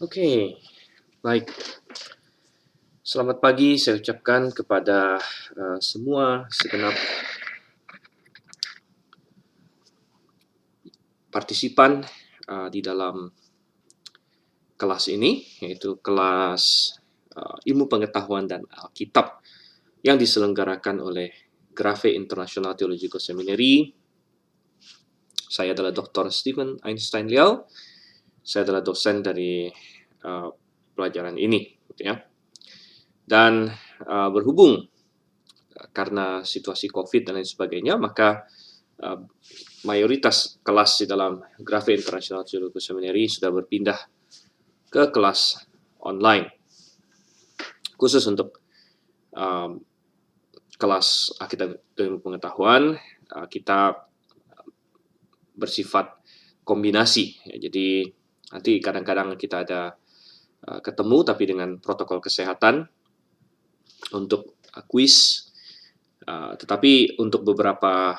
Oke, baik. Selamat pagi saya ucapkan kepada, semua segenap partisipan, di dalam kelas ini, yaitu kelas, Ilmu Pengetahuan dan Alkitab yang diselenggarakan oleh Grace International Theological Seminary. Saya adalah Dr. Stephen Einstein Liao. Saya adalah dosen dari, pelajaran ini, gitu ya. Dan, berhubung karena situasi Covid dan lain sebagainya, maka mayoritas kelas di dalam Grace International Theological Seminary sudah berpindah ke kelas online. Khusus untuk kelas Alkitab Ilmu Pengetahuan, kita bersifat kombinasi. Ya, jadi nanti kadang-kadang kita ada ketemu tapi dengan protokol kesehatan untuk kuis. Tetapi untuk beberapa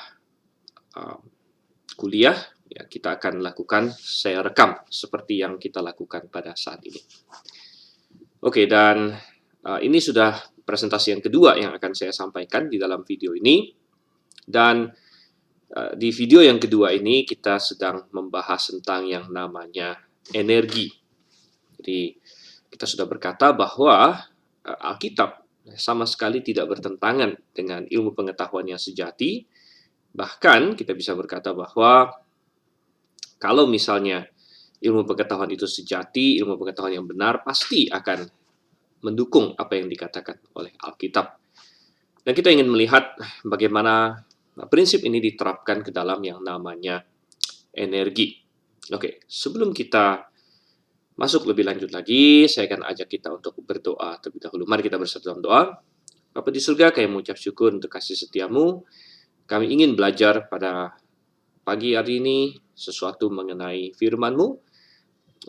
kuliah ya kita akan lakukan saya rekam seperti yang kita lakukan pada saat ini. Oke, dan ini sudah presentasi yang kedua yang akan saya sampaikan di dalam video ini. Dan di video yang kedua ini kita sedang membahas tentang yang namanya energi. Jadi kita sudah berkata bahwa Alkitab sama sekali tidak bertentangan dengan ilmu pengetahuan yang sejati. Bahkan kita bisa berkata bahwa kalau misalnya ilmu pengetahuan itu sejati, ilmu pengetahuan yang benar, pasti akan mendukung apa yang dikatakan oleh Alkitab. Dan kita ingin melihat bagaimana prinsip ini diterapkan ke dalam yang namanya energi. Oke, sebelum kita masuk lebih lanjut lagi, saya akan ajak kita untuk berdoa terlebih dahulu. Mari kita bersatu dalam doa. Bapa di surga, kami mengucap syukur untuk kasih setiamu. Kami ingin belajar pada pagi hari ini sesuatu mengenai firman-Mu,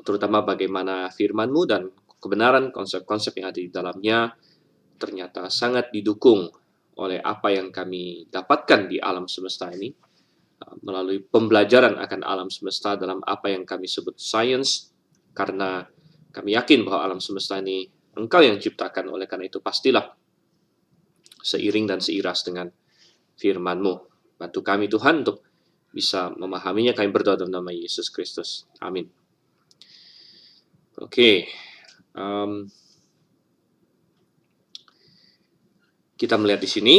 terutama bagaimana firman-Mu dan kebenaran konsep-konsep yang ada di dalamnya ternyata sangat didukung oleh apa yang kami dapatkan di alam semesta ini melalui pembelajaran akan alam semesta dalam apa yang kami sebut sains, karena kami yakin bahwa alam semesta ini Engkau yang ciptakan, oleh karena itu pastilah seiring dan seiras dengan firman-Mu. Bantu kami Tuhan untuk bisa memahaminya. Kami berdoa dalam nama Yesus Kristus. Amin. Oke. Kita melihat di sini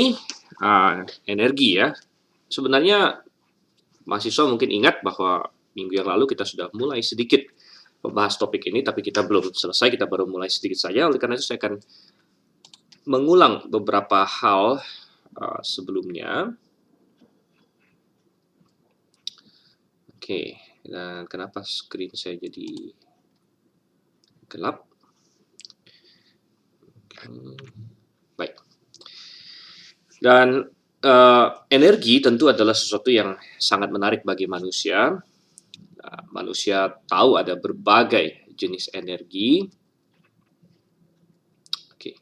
energi ya. Sebenarnya mahasiswa mungkin ingat bahwa minggu yang lalu kita sudah mulai sedikit membahas topik ini, tapi kita belum selesai, kita baru mulai sedikit saja. Oleh karena itu saya akan mengulang beberapa hal sebelumnya. Oke, dan kenapa screen saya jadi gelap? Baik. Dan energi tentu adalah sesuatu yang sangat menarik bagi manusia. Manusia tahu ada berbagai jenis energi. Oke.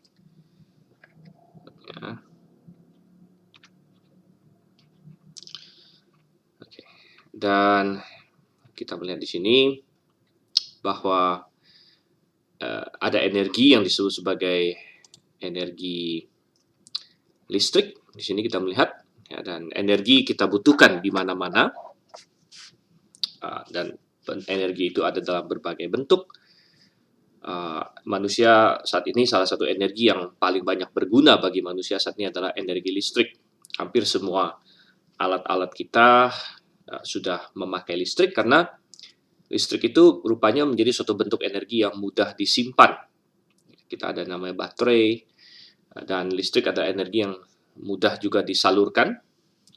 Ya. Oke. Dan kita melihat di sini bahwa ada energi yang disebut sebagai energi listrik. Di sini kita melihat ya, dan energi kita butuhkan di mana-mana. Dan energi itu ada dalam berbagai bentuk. Manusia saat ini salah satu energi yang paling banyak berguna bagi manusia saat ini adalah energi listrik. Hampir semua alat-alat kita sudah memakai listrik karena listrik itu rupanya menjadi suatu bentuk energi yang mudah disimpan. Kita ada namanya baterai, dan listrik ada energi yang mudah juga disalurkan,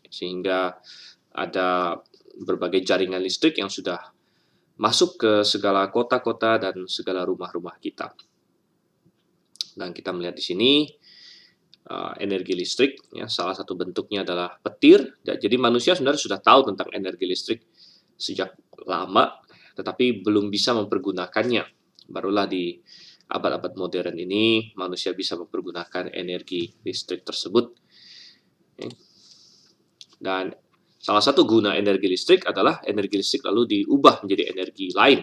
sehingga ada berbagai jaringan listrik yang sudah masuk ke segala kota-kota dan segala rumah-rumah kita. Dan kita melihat di sini energi listrik, ya, salah satu bentuknya adalah petir. Jadi manusia sebenarnya sudah tahu tentang energi listrik sejak lama, tetapi belum bisa mempergunakannya. Barulah di abad-abad modern ini manusia bisa mempergunakan energi listrik tersebut. Dan salah satu guna energi listrik adalah energi listrik lalu diubah menjadi energi lain.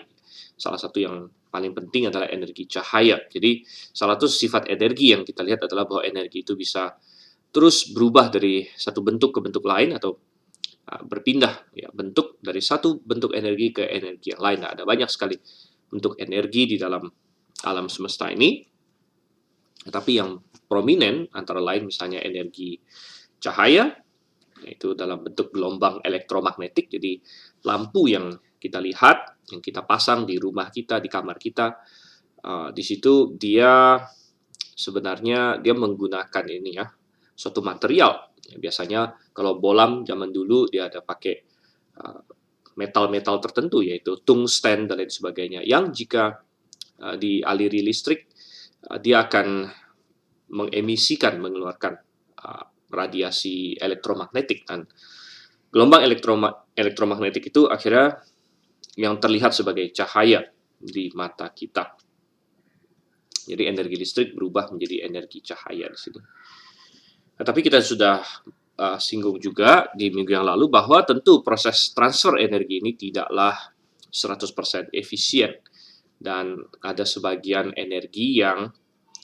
Salah satu yang paling penting adalah energi cahaya. Jadi salah satu sifat energi yang kita lihat adalah bahwa energi itu bisa terus berubah dari satu bentuk ke bentuk lain atau berpindah ya bentuk dari satu bentuk energi ke energi yang lain. Nah, ada banyak sekali bentuk energi di dalam alam semesta ini. Tapi yang prominent antara lain misalnya energi cahaya, yaitu dalam bentuk gelombang elektromagnetik. Jadi lampu yang kita lihat, yang kita pasang di rumah kita, di kamar kita, di situ dia sebenarnya dia menggunakan ini ya, suatu material. Biasanya kalau bolam zaman dulu dia ada pakai metal-metal tertentu, yaitu tungsten dan lain sebagainya, yang jika dialiri listrik, dia akan mengeluarkan radiasi elektromagnetik, dan gelombang elektromagnetik itu akhirnya yang terlihat sebagai cahaya di mata kita. Jadi energi listrik berubah menjadi energi cahaya di sini. Nah, tapi kita sudah singgung juga di minggu yang lalu bahwa tentu proses transfer energi ini tidaklah 100% efisien, dan ada sebagian energi yang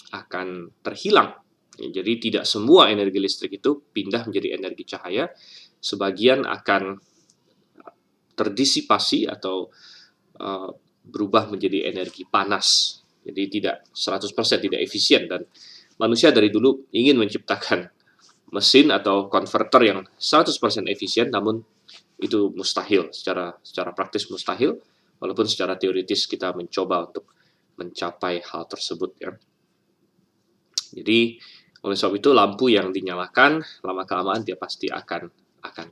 akan terhilang. Jadi tidak semua energi listrik itu pindah menjadi energi cahaya, sebagian akan terdisipasi atau berubah menjadi energi panas. Jadi tidak 100% tidak efisien, dan manusia dari dulu ingin menciptakan mesin atau konverter yang 100% efisien, namun itu mustahil, secara praktis mustahil, walaupun secara teoritis kita mencoba untuk mencapai hal tersebut ya. Jadi oleh sebab itu lampu yang dinyalakan lama-kelamaan dia pasti akan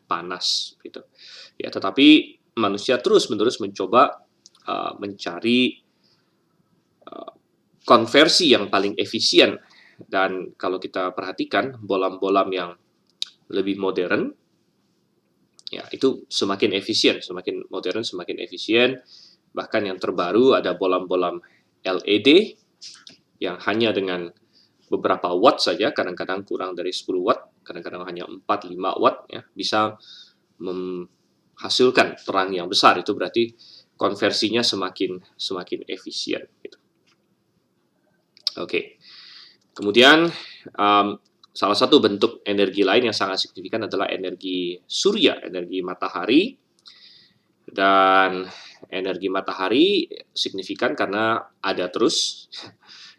panas gitu. Ya, tetapi manusia terus-menerus mencoba mencari konversi yang paling efisien, dan kalau kita perhatikan bolam-bolam yang lebih modern ya itu semakin efisien, semakin modern semakin efisien. Bahkan yang terbaru ada bolam-bolam LED yang hanya dengan beberapa watt saja, kadang-kadang kurang dari 10 watt, kadang-kadang hanya 4-5 watt ya, bisa menghasilkan terang yang besar. Itu berarti konversinya semakin efisien gitu. Oke. Kemudian salah satu bentuk energi lain yang sangat signifikan adalah energi surya, energi matahari. Dan energi matahari signifikan karena ada terus.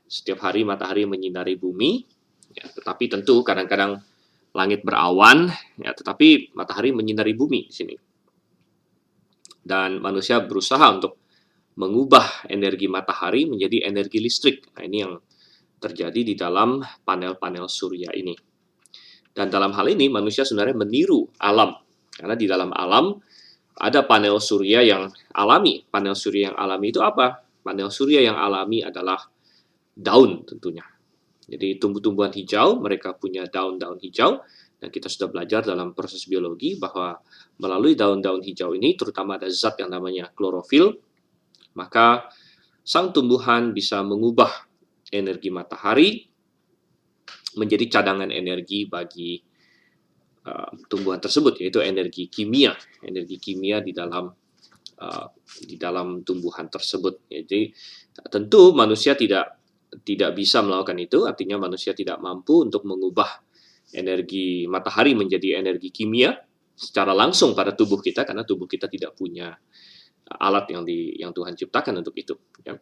Setiap hari matahari menyinari bumi, ya, tetapi tentu kadang-kadang langit berawan, ya, tetapi matahari menyinari bumi di sini. Dan manusia berusaha untuk mengubah energi matahari menjadi energi listrik. Nah, ini yang terjadi di dalam panel-panel surya ini. Dan dalam hal ini manusia sebenarnya meniru alam, karena di dalam alam ada panel surya yang alami. Panel surya yang alami itu apa? Panel surya yang alami adalah daun tentunya. Jadi tumbuh-tumbuhan hijau, mereka punya daun-daun hijau, dan kita sudah belajar dalam proses biologi bahwa melalui daun-daun hijau ini, terutama ada zat yang namanya klorofil, maka sang tumbuhan bisa mengubah energi matahari menjadi cadangan energi bagi tumbuhan tersebut, yaitu energi kimia di dalam tumbuhan tersebut. Jadi tentu manusia tidak bisa melakukan itu, artinya manusia tidak mampu untuk mengubah energi matahari menjadi energi kimia secara langsung pada tubuh kita, karena tubuh kita tidak punya alat yang Tuhan ciptakan untuk itu. Ya.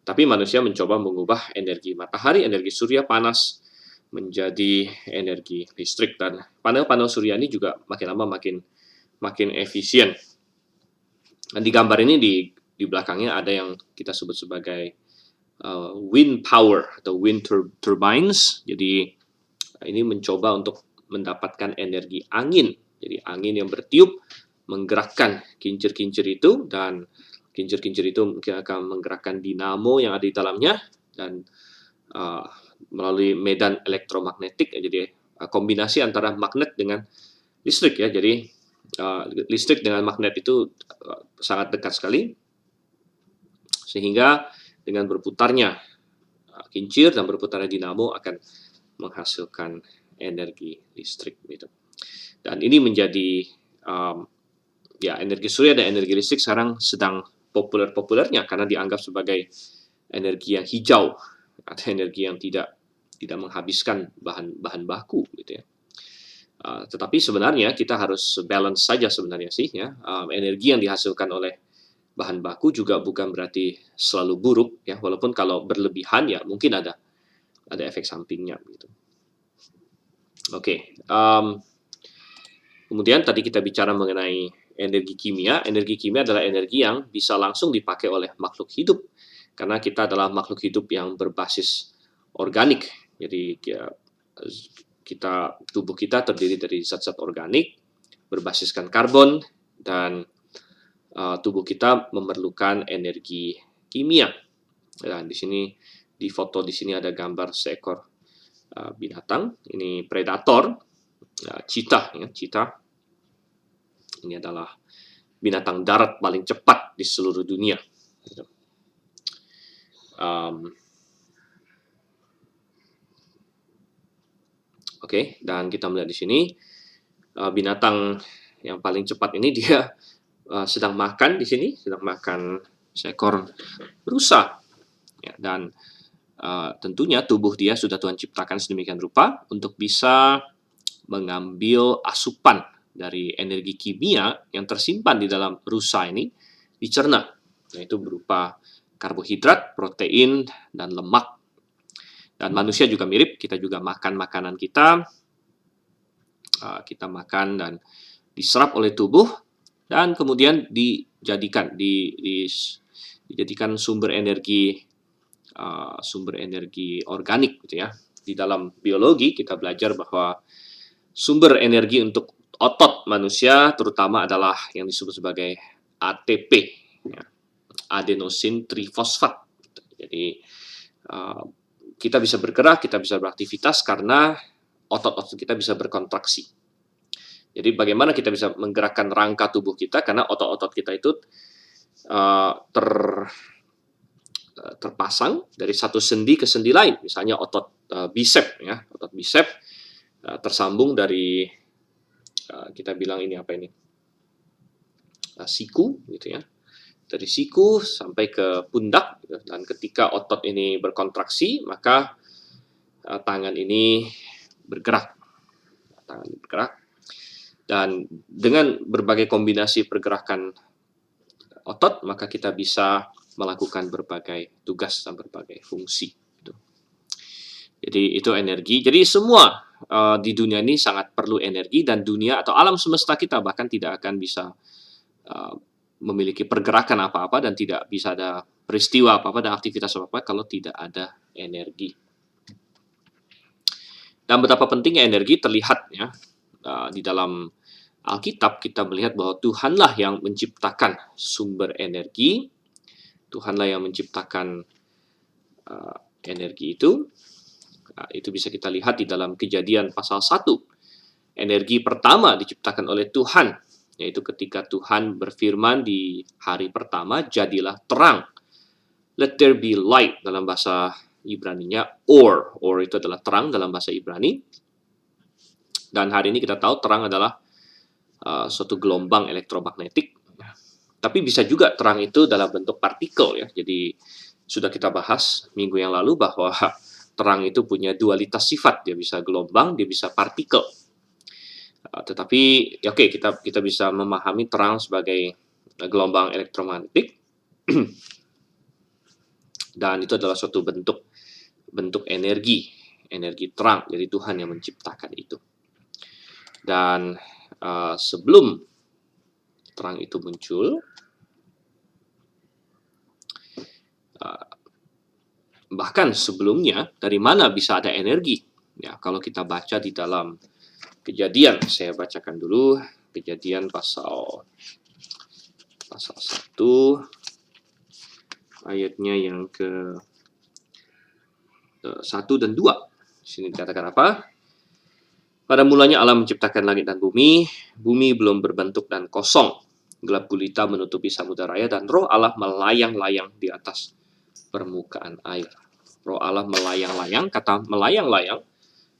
Tapi manusia mencoba mengubah energi matahari, energi surya panas menjadi energi listrik, dan panel-panel surya ini juga makin lama makin efisien. Dan di gambar ini di belakangnya ada yang kita sebut sebagai wind power atau wind turbines. Jadi ini mencoba untuk mendapatkan energi angin. Jadi angin yang bertiup menggerakkan kincir-kincir itu, dan kincir-kincir itu mungkin akan menggerakkan dinamo yang ada di dalamnya, dan melalui medan elektromagnetik. Jadi kombinasi antara magnet dengan listrik ya. Jadi listrik dengan magnet itu sangat dekat sekali, sehingga dengan berputarnya kincir dan berputarnya dinamo akan menghasilkan energi listrik gitu. Dan ini menjadi energi surya dan energi listrik sekarang sedang populer-populernya karena dianggap sebagai energi yang hijau atau energi yang tidak menghabiskan bahan baku gitu ya. Tetapi sebenarnya kita harus balance saja sebenarnya sih ya. Energi yang dihasilkan oleh bahan baku juga bukan berarti selalu buruk ya, walaupun kalau berlebihan ya mungkin ada efek sampingnya gitu. Oke, kemudian tadi kita bicara mengenai energi kimia. Energi kimia adalah energi yang bisa langsung dipakai oleh makhluk hidup karena kita adalah makhluk hidup yang berbasis organik. Jadi tubuh kita terdiri dari zat-zat organik berbasiskan karbon dan tubuh kita memerlukan energi kimia. Dan di sini di foto di sini ada gambar seekor binatang. Ini predator, cheetah. Ya, cheetah. Ini adalah binatang darat paling cepat di seluruh dunia. Oke, dan kita melihat di sini binatang yang paling cepat ini dia sedang makan di sini, sedang makan seekor rusa. Ya, dan tentunya tubuh dia sudah Tuhan ciptakan sedemikian rupa untuk bisa mengambil asupan dari energi kimia yang tersimpan di dalam rusa ini dicerna, yaitu berupa karbohidrat, protein, dan lemak. Dan manusia juga mirip, kita juga makan makanan kita makan dan diserap oleh tubuh dan kemudian dijadikan sumber energi organik gitu ya. Di dalam biologi kita belajar bahwa sumber energi untuk otot manusia terutama adalah yang disebut sebagai ATP, ya, adenosin trifosfat. Jadi kita bisa bergerak, kita bisa beraktivitas karena otot-otot kita bisa berkontraksi. Jadi bagaimana kita bisa menggerakkan rangka tubuh kita karena otot-otot kita itu terpasang dari satu sendi ke sendi lain. Misalnya otot bicep ya, otot bicep tersambung dari kita bilang ini apa ini? Siku gitu ya. Dari siku sampai ke pundak gitu. Dan ketika otot ini berkontraksi, maka tangan ini bergerak. Dan dengan berbagai kombinasi pergerakan otot, maka kita bisa melakukan berbagai tugas dan berbagai fungsi. Gitu. Jadi itu energi. Jadi semua di dunia ini sangat perlu energi dan dunia atau alam semesta kita bahkan tidak akan bisa memiliki pergerakan apa-apa dan tidak bisa ada peristiwa apa-apa dan aktivitas apa-apa kalau tidak ada energi. Dan betapa pentingnya energi terlihat ya di dalam Alkitab kita melihat bahwa Tuhanlah yang menciptakan sumber energi, Tuhanlah yang menciptakan energi itu. Itu bisa kita lihat di dalam Kejadian pasal 1. Energi pertama diciptakan oleh Tuhan, yaitu ketika Tuhan berfirman di hari pertama, jadilah terang. Let there be light dalam bahasa Ibrani-nya, or itu adalah terang dalam bahasa Ibrani. Dan hari ini kita tahu terang adalah suatu gelombang elektromagnetik. Tapi bisa juga terang itu dalam bentuk partikel ya. Jadi sudah kita bahas minggu yang lalu bahwa terang itu punya dualitas sifat, dia bisa gelombang, dia bisa partikel. Tetapi oke, kita bisa memahami terang sebagai gelombang elektromagnetik dan itu adalah suatu bentuk energi terang. Jadi Tuhan yang menciptakan itu. Dan sebelum terang itu muncul, bahkan sebelumnya dari mana bisa ada energi? Ya, kalau kita baca di dalam Kejadian, saya bacakan dulu Kejadian pasal 1 ayatnya yang ke 1 dan 2. Di sini dikatakan apa? Pada mulanya Allah menciptakan langit dan bumi belum berbentuk dan kosong. Gelap gulita menutupi samudera raya dan roh Allah melayang-layang di atas permukaan air. Roh Allah melayang-layang, kata melayang-layang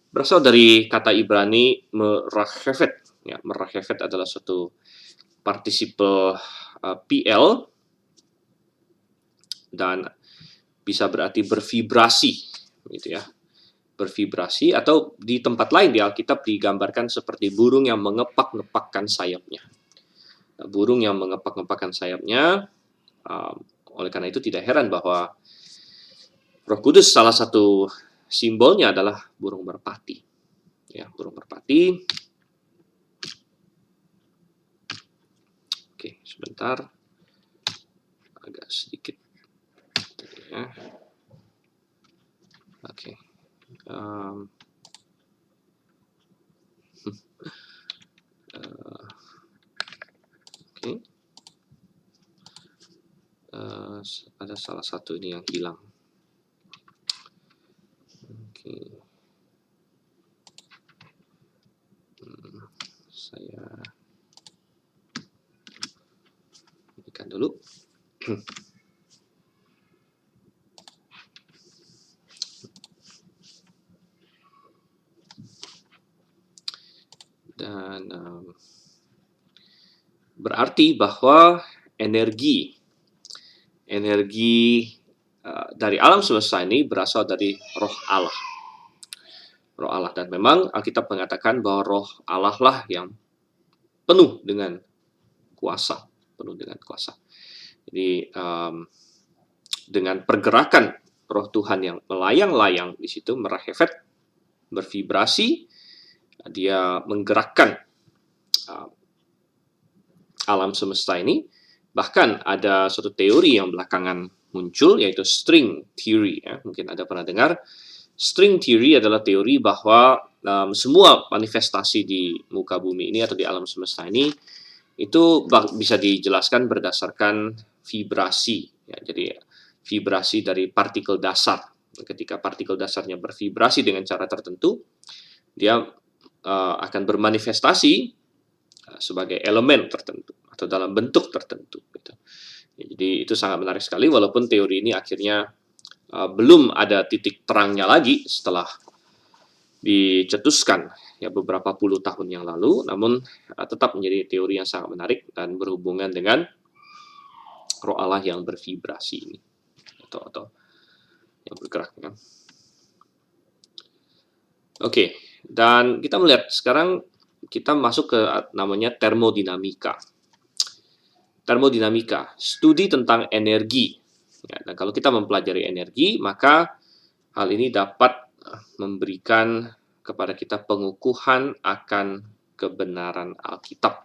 berasal dari kata Ibrani merachefet. Ya, merachefet adalah suatu partisiple PL dan bisa berarti bervibrasi, gitu ya. Bervibrasi, atau di tempat lain di Alkitab digambarkan seperti burung yang mengepak-ngepakkan sayapnya. Nah, burung yang mengepak-ngepakkan sayapnya, oleh karena itu tidak heran bahwa Roh Kudus salah satu simbolnya adalah burung merpati. Ya, burung merpati. Oke, sebentar. Agak sedikit. Ya. Oke. Oke. Ada salah satu ini yang hilang. Oke. Saya berikan dulu. Dan berarti bahwa energi dari alam semesta ini berasal dari Roh Allah. Roh Allah, dan memang Alkitab mengatakan bahwa Roh Allah lah yang penuh dengan kuasa, Jadi dengan pergerakan Roh Tuhan yang melayang-layang di situ, merefet, bervibrasi, dia menggerakkan alam semesta ini. Bahkan ada suatu teori yang belakangan muncul, yaitu string theory. Ya. Mungkin ada pernah dengar. String theory adalah teori bahwa semua manifestasi di muka bumi ini atau di alam semesta ini itu bisa dijelaskan berdasarkan vibrasi. Ya. Jadi vibrasi dari partikel dasar. Ketika partikel dasarnya bervibrasi dengan cara tertentu, dia akan bermanifestasi sebagai elemen tertentu atau dalam bentuk tertentu. Gitu. Jadi itu sangat menarik sekali, walaupun teori ini akhirnya belum ada titik terangnya lagi setelah dicetuskan ya beberapa puluh tahun yang lalu, namun tetap menjadi teori yang sangat menarik dan berhubungan dengan Roh Allah yang bervibrasi ini atau yang bergerak. Ya. Oke, dan kita melihat sekarang kita masuk ke namanya termodinamika. Termodinamika, studi tentang energi. Ya, dan kalau kita mempelajari energi, maka hal ini dapat memberikan kepada kita pengukuhan akan kebenaran Alkitab.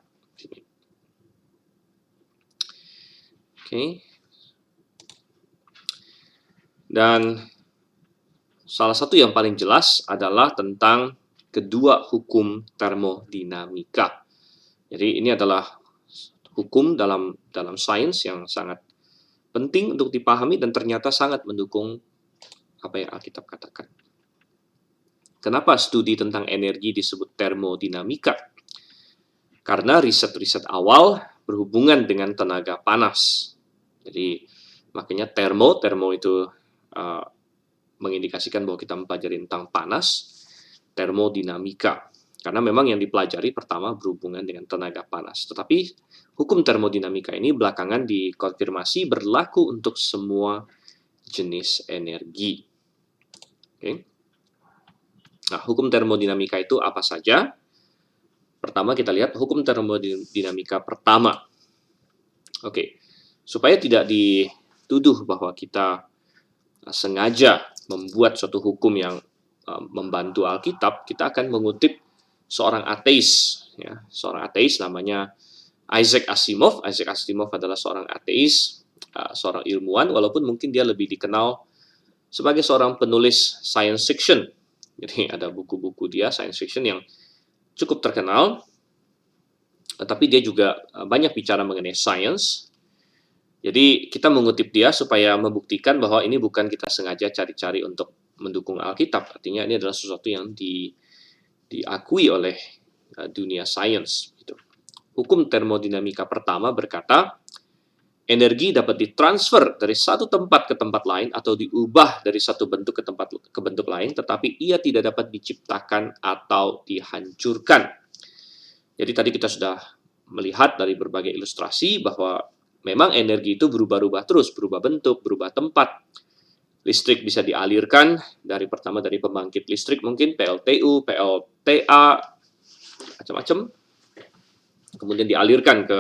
Oke. Dan salah satu yang paling jelas adalah tentang kedua hukum termodinamika. Jadi ini adalah hukum dalam sains yang sangat penting untuk dipahami dan ternyata sangat mendukung apa yang Alkitab katakan. Kenapa studi tentang energi disebut termodinamika? Karena riset-riset awal berhubungan dengan tenaga panas. Jadi makanya termo itu mengindikasikan bahwa kita mempelajari tentang panas, termodinamika. Karena memang yang dipelajari pertama berhubungan dengan tenaga panas. Tetapi hukum termodinamika ini belakangan dikonfirmasi berlaku untuk semua jenis energi. Oke. Nah, hukum termodinamika itu apa saja? Pertama kita lihat hukum termodinamika pertama. Oke. Supaya tidak dituduh bahwa kita sengaja membuat suatu hukum yang membantu Alkitab, kita akan mengutip seorang ateis, ya, seorang ateis namanya Isaac Asimov. Isaac Asimov adalah seorang ateis, seorang ilmuwan, walaupun mungkin dia lebih dikenal sebagai seorang penulis science fiction. Jadi ada buku-buku dia science fiction yang cukup terkenal, tapi dia juga banyak bicara mengenai science. Jadi kita mengutip dia supaya membuktikan bahwa ini bukan kita sengaja cari-cari untuk mendukung Alkitab. Artinya ini adalah sesuatu yang diakui oleh dunia sains. Gitu. Hukum termodinamika pertama berkata, energi dapat ditransfer dari satu tempat ke tempat lain atau diubah dari satu bentuk ke bentuk lain, tetapi ia tidak dapat diciptakan atau dihancurkan. Jadi tadi kita sudah melihat dari berbagai ilustrasi bahwa memang energi itu berubah-ubah terus, berubah bentuk, berubah tempat. listrik bisa dialirkan pertama dari pembangkit listrik mungkin PLTU, PLTA, macam-macam. Kemudian dialirkan ke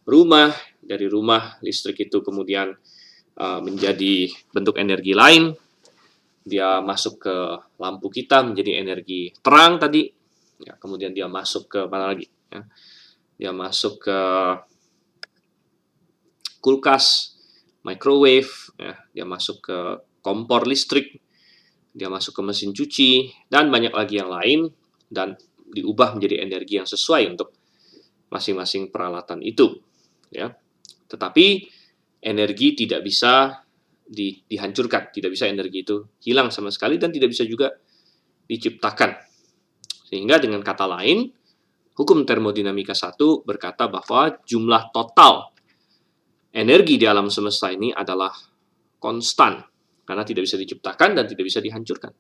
rumah, dari rumah listrik itu kemudian menjadi bentuk energi lain, dia masuk ke lampu kita menjadi energi terang tadi, ya, kemudian dia masuk ke mana lagi? Ya, dia masuk ke kulkas, microwave, ya, dia masuk ke kompor listrik, dia masuk ke mesin cuci, dan banyak lagi yang lain, dan diubah menjadi energi yang sesuai untuk masing-masing peralatan itu. Ya. Tetapi energi tidak bisa dihancurkan, tidak bisa energi itu hilang sama sekali, dan tidak bisa juga diciptakan. Sehingga dengan kata lain, hukum termodinamika 1 berkata bahwa jumlah total energi di alam semesta ini adalah konstan, karena tidak bisa diciptakan dan tidak bisa dihancurkan.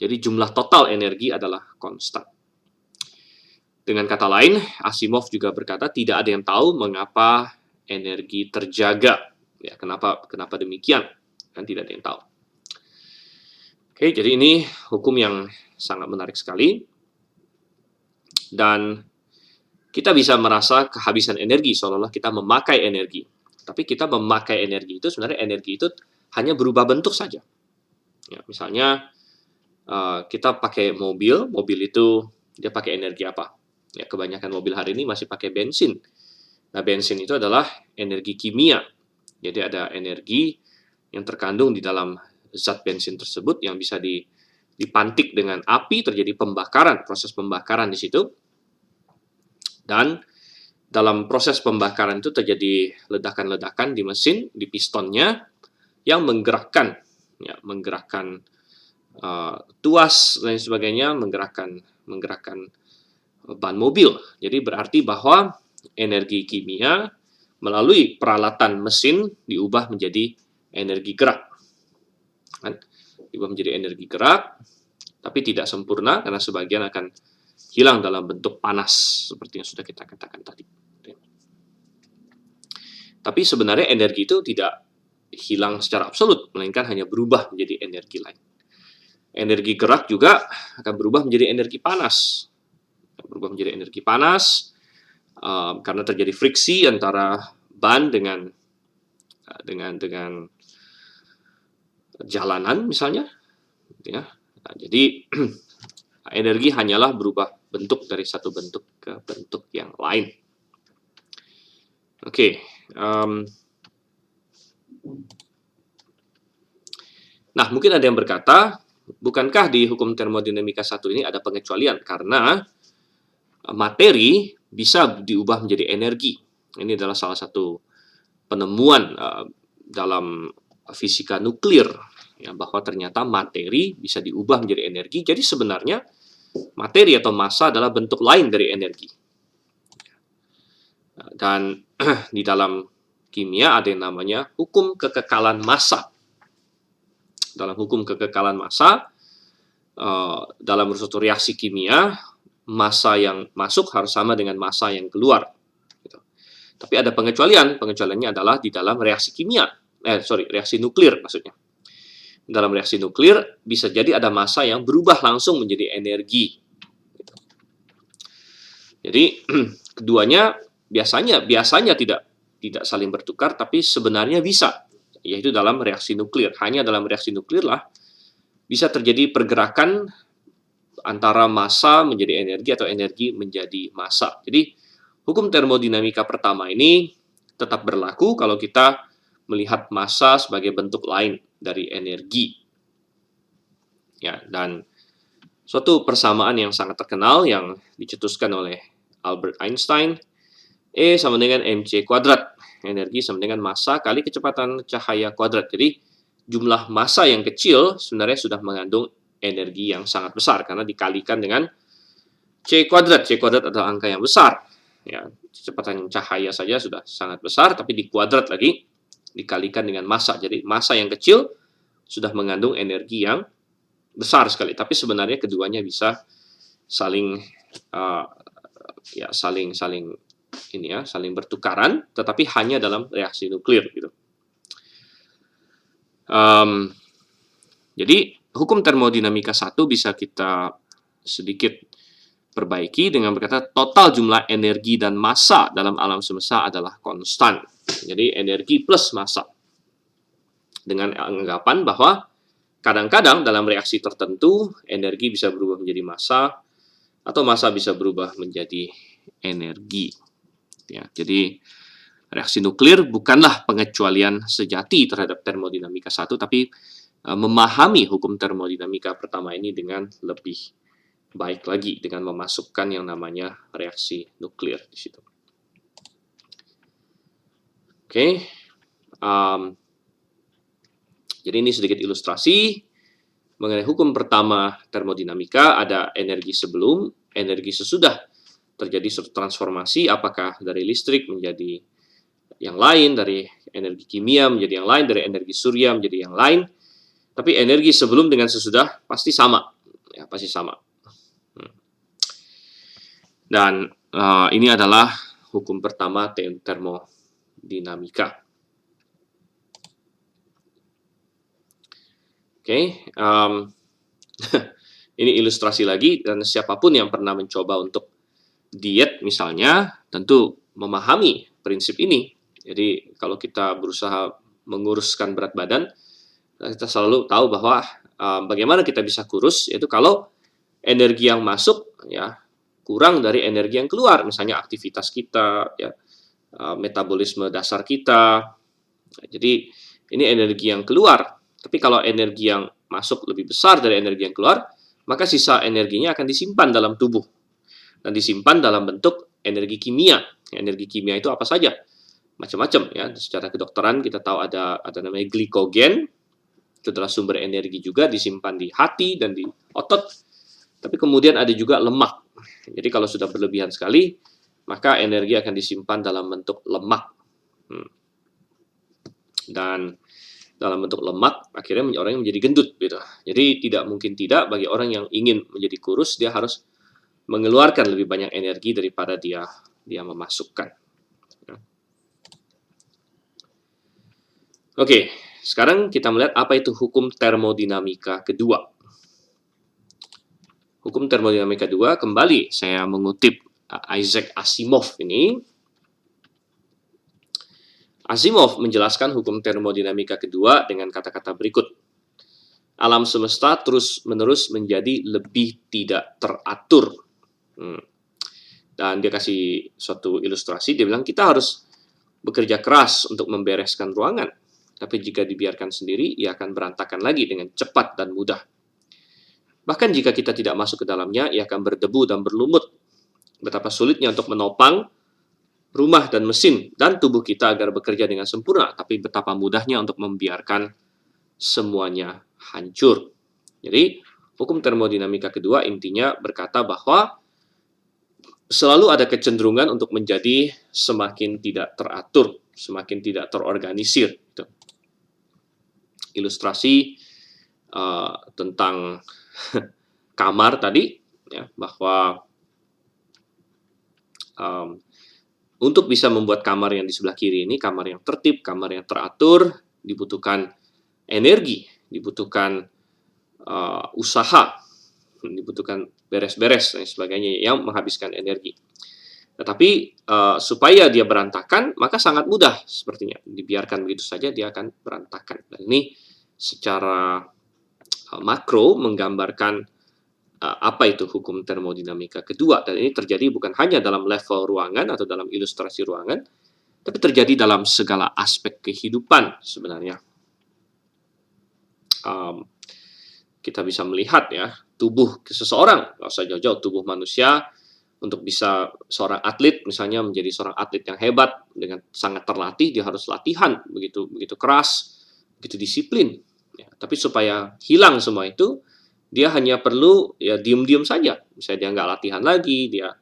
Jadi jumlah total energi adalah konstan. Dengan kata lain, Asimov juga berkata tidak ada yang tahu mengapa energi terjaga. Ya, kenapa demikian? Kan tidak ada yang tahu. Oke, jadi ini hukum yang sangat menarik sekali. Dan kita bisa merasa kehabisan energi, seolah-olah kita memakai energi. Tapi kita memakai energi itu, sebenarnya energi itu hanya berubah bentuk saja. Ya, misalnya kita pakai mobil itu dia pakai energi apa? Ya, kebanyakan mobil hari ini masih pakai bensin. Nah, bensin itu adalah energi kimia. Jadi ada energi yang terkandung di dalam zat bensin tersebut yang bisa dipantik dengan api, terjadi pembakaran, proses pembakaran di situ. Dan dalam proses pembakaran itu terjadi ledakan-ledakan di mesin, di pistonnya, yang menggerakkan tuas dan sebagainya, menggerakkan ban mobil. Jadi berarti bahwa energi kimia melalui peralatan mesin diubah menjadi energi gerak. Diubah menjadi energi gerak, tapi tidak sempurna karena sebagian akan hilang dalam bentuk panas seperti yang sudah kita katakan tadi. Tapi sebenarnya energi itu tidak hilang secara absolut, melainkan hanya berubah menjadi energi lain. Energi gerak juga akan berubah menjadi energi panas. Berubah menjadi energi panas karena terjadi friksi antara ban dengan jalanan misalnya. Ya. Nah, jadi energi hanyalah berubah bentuk dari satu bentuk ke bentuk yang lain. Oke. Nah, mungkin ada yang berkata, bukankah di hukum termodinamika 1 ini ada pengecualian karena materi bisa diubah menjadi energi. Ini adalah salah satu penemuan dalam fisika nuklir, ya, bahwa ternyata materi bisa diubah menjadi energi. Jadi sebenarnya materi atau massa adalah bentuk lain dari energi. Dan di dalam kimia ada yang namanya hukum kekekalan massa. Dalam hukum kekekalan massa, dalam suatu reaksi kimia, massa yang masuk harus sama dengan massa yang keluar. Gitu. Tapi ada pengecualiannya adalah di dalam reaksi reaksi nuklir maksudnya. Dalam reaksi nuklir bisa jadi ada massa yang berubah langsung menjadi energi. Gitu. Jadi keduanya biasanya tidak saling bertukar, tapi sebenarnya bisa, yaitu dalam reaksi nuklir. Hanya dalam reaksi nuklir lah bisa terjadi pergerakan antara massa menjadi energi atau energi menjadi massa. Jadi hukum termodinamika pertama ini tetap berlaku kalau kita melihat massa sebagai bentuk lain dari energi. Ya, dan suatu persamaan yang sangat terkenal yang dicetuskan oleh Albert Einstein, E sama dengan mc kuadrat. Energi sama dengan massa kali kecepatan cahaya kuadrat. Jadi jumlah massa yang kecil sebenarnya sudah mengandung energi yang sangat besar karena dikalikan dengan C kuadrat. C kuadrat adalah angka yang besar. Ya, kecepatan cahaya saja sudah sangat besar, tapi dikuadrat lagi, dikalikan dengan massa. Jadi massa yang kecil sudah mengandung energi yang besar sekali. Tapi sebenarnya keduanya bisa saling saling bertukaran, tetapi hanya dalam reaksi nuklir gitu. Um, jadi hukum termodinamika 1 bisa kita sedikit perbaiki dengan berkata total jumlah energi dan massa dalam alam semesta adalah konstan. Jadi energi plus massa. Dengan anggapan bahwa kadang-kadang dalam reaksi tertentu energi bisa berubah menjadi massa atau massa bisa berubah menjadi energi. Ya, jadi reaksi nuklir bukanlah pengecualian sejati terhadap termodinamika 1, tapi memahami hukum termodinamika pertama ini dengan lebih baik lagi dengan memasukkan yang namanya reaksi nuklir di situ. Oke, jadi ini sedikit ilustrasi mengenai hukum pertama termodinamika. Ada energi sebelum, energi sesudah terjadi suatu transformasi, apakah dari listrik menjadi yang lain, dari energi kimia menjadi yang lain, dari energi surya menjadi yang lain. Tapi energi sebelum dengan sesudah pasti sama, ya pasti sama. Dan ini adalah hukum pertama termodinamika. Oke, ini ilustrasi lagi, dan siapapun yang pernah mencoba untuk diet misalnya, tentu memahami prinsip ini. Jadi kalau kita berusaha menguruskan berat badan, kita selalu tahu bahwa bagaimana kita bisa kurus, yaitu kalau energi yang masuk ya kurang dari energi yang keluar, misalnya aktivitas kita, ya, metabolisme dasar kita. Jadi ini energi yang keluar. Tapi kalau energi yang masuk lebih besar dari energi yang keluar, maka sisa energinya akan disimpan dalam tubuh dan disimpan dalam bentuk energi kimia. Energi kimia itu apa saja? Macam-macam ya. Secara kedokteran kita tahu ada namanya glikogen. Itu adalah sumber energi juga, disimpan di hati dan di otot. Tapi kemudian ada juga lemak. Jadi kalau sudah berlebihan sekali, maka energi akan disimpan dalam bentuk lemak. Dan dalam bentuk lemak akhirnya orang yang menjadi gendut gitu. Jadi tidak mungkin tidak bagi orang yang ingin menjadi kurus, dia harus mengeluarkan lebih banyak energi daripada dia memasukkan. Oke, sekarang kita melihat apa itu hukum termodinamika kedua. Hukum termodinamika kedua, kembali saya mengutip Isaac Asimov ini. Asimov menjelaskan hukum termodinamika kedua dengan kata-kata berikut. Alam semesta terus-menerus menjadi lebih tidak teratur. Dan dia kasih suatu ilustrasi, dia bilang kita harus bekerja keras untuk membereskan ruangan. Tapi jika dibiarkan sendiri, ia akan berantakan lagi dengan cepat dan mudah. Bahkan jika kita tidak masuk ke dalamnya, ia akan berdebu dan berlumut. Betapa sulitnya untuk menopang rumah dan mesin dan tubuh kita agar bekerja dengan sempurna, tapi betapa mudahnya untuk membiarkan semuanya hancur. Jadi, hukum termodinamika kedua intinya berkata bahwa selalu ada kecenderungan untuk menjadi semakin tidak teratur, semakin tidak terorganisir. Ilustrasi tentang kamar tadi, ya, bahwa untuk bisa membuat kamar yang di sebelah kiri ini, kamar yang tertib, kamar yang teratur, dibutuhkan energi, dibutuhkan usaha, dibutuhkan beres-beres dan sebagainya yang menghabiskan energi. Tetapi supaya dia berantakan, maka sangat mudah sepertinya. Dibiarkan begitu saja, dia akan berantakan. Dan ini secara makro menggambarkan apa itu hukum termodinamika kedua, dan ini terjadi bukan hanya dalam level ruangan atau dalam ilustrasi ruangan, tapi terjadi dalam segala aspek kehidupan sebenarnya. Kita bisa melihat ya tubuh seseorang, nggak usah jauh-jauh, tubuh manusia untuk bisa seorang atlet misalnya menjadi seorang atlet yang hebat dengan sangat terlatih, dia harus latihan begitu keras, begitu disiplin. Ya, tapi supaya hilang semua itu, dia hanya perlu ya diem-diem saja. Misalnya dia nggak latihan lagi, dia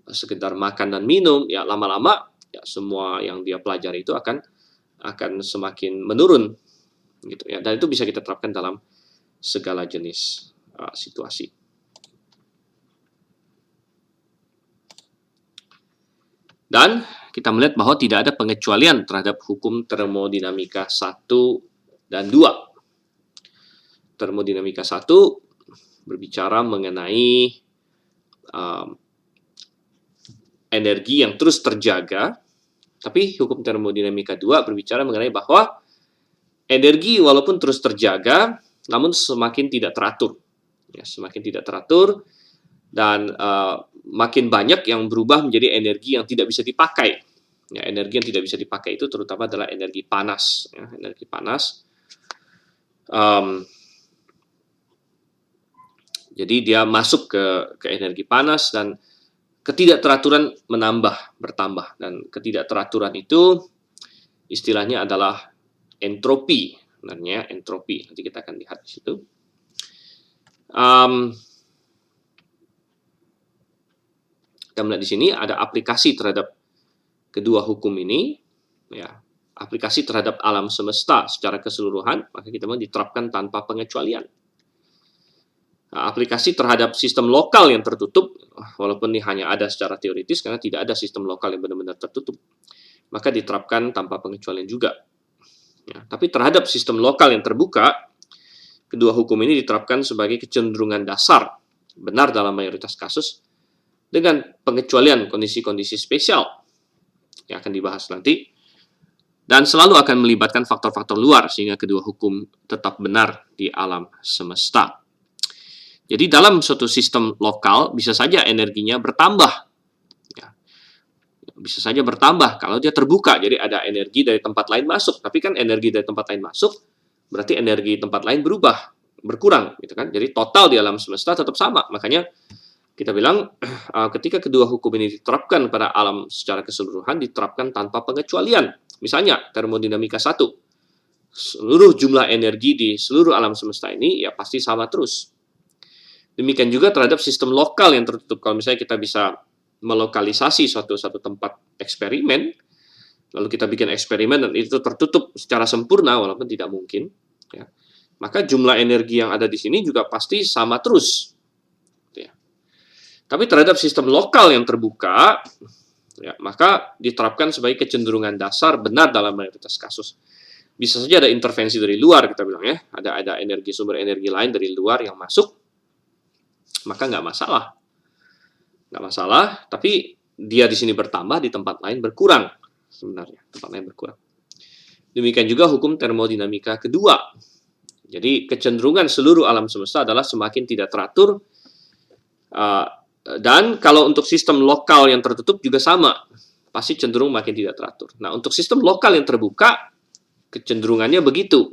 sekedar makan dan minum, ya lama-lama ya semua yang dia pelajari itu akan semakin menurun gitu ya. Dan itu bisa kita terapkan dalam segala jenis situasi. Dan kita melihat bahwa tidak ada pengecualian terhadap hukum termodinamika 1 dan 2. Termodinamika 1 berbicara mengenai energi yang terus terjaga, tapi hukum termodinamika 2 berbicara mengenai bahwa energi walaupun terus terjaga, namun semakin tidak teratur. Ya, semakin tidak teratur, dan makin banyak yang berubah menjadi energi yang tidak bisa dipakai. Ya, energi yang tidak bisa dipakai itu terutama adalah energi panas. Ya, energi panas. Jadi dia masuk ke energi panas dan ketidakteraturan bertambah, dan ketidakteraturan itu istilahnya adalah entropi, sebenarnya entropi. Nanti kita akan lihat di situ. Kita melihat di sini ada aplikasi terhadap kedua hukum ini, ya, aplikasi terhadap alam semesta secara keseluruhan, maka kita mau diterapkan tanpa pengecualian. Nah, aplikasi terhadap sistem lokal yang tertutup, walaupun ini hanya ada secara teoritis karena tidak ada sistem lokal yang benar-benar tertutup, maka diterapkan tanpa pengecualian juga. Ya, tapi terhadap sistem lokal yang terbuka, kedua hukum ini diterapkan sebagai kecenderungan dasar, benar dalam mayoritas kasus, dengan pengecualian kondisi-kondisi spesial yang akan dibahas nanti, dan selalu akan melibatkan faktor-faktor luar sehingga kedua hukum tetap benar di alam semesta. Jadi dalam suatu sistem lokal bisa saja energinya bertambah. Ya, bisa saja bertambah kalau dia terbuka, jadi ada energi dari tempat lain masuk. Tapi kan energi dari tempat lain masuk, berarti energi tempat lain berkurang, gitu kan? Jadi total di alam semesta tetap sama. Makanya kita bilang ketika kedua hukum ini diterapkan pada alam secara keseluruhan, diterapkan tanpa pengecualian. Misalnya termodinamika 1, seluruh jumlah energi di seluruh alam semesta ini ya pasti sama terus. Demikian juga terhadap sistem lokal yang tertutup. Kalau misalnya kita bisa melokalisasi suatu tempat eksperimen, lalu kita bikin eksperimen dan itu tertutup secara sempurna walaupun tidak mungkin, ya, maka jumlah energi yang ada di sini juga pasti sama terus. Ya. Tapi terhadap sistem lokal yang terbuka, ya, maka diterapkan sebagai kecenderungan dasar benar dalam mayoritas kasus. Bisa saja ada intervensi dari luar, kita bilang ya, ada sumber energi lain dari luar yang masuk, maka nggak masalah, tapi dia di sini bertambah, di tempat lain berkurang, sebenarnya, tempat lain berkurang. Demikian juga hukum termodinamika kedua. Jadi kecenderungan seluruh alam semesta adalah semakin tidak teratur, dan kalau untuk sistem lokal yang tertutup juga sama, pasti cenderung makin tidak teratur. Nah, untuk sistem lokal yang terbuka, kecenderungannya begitu,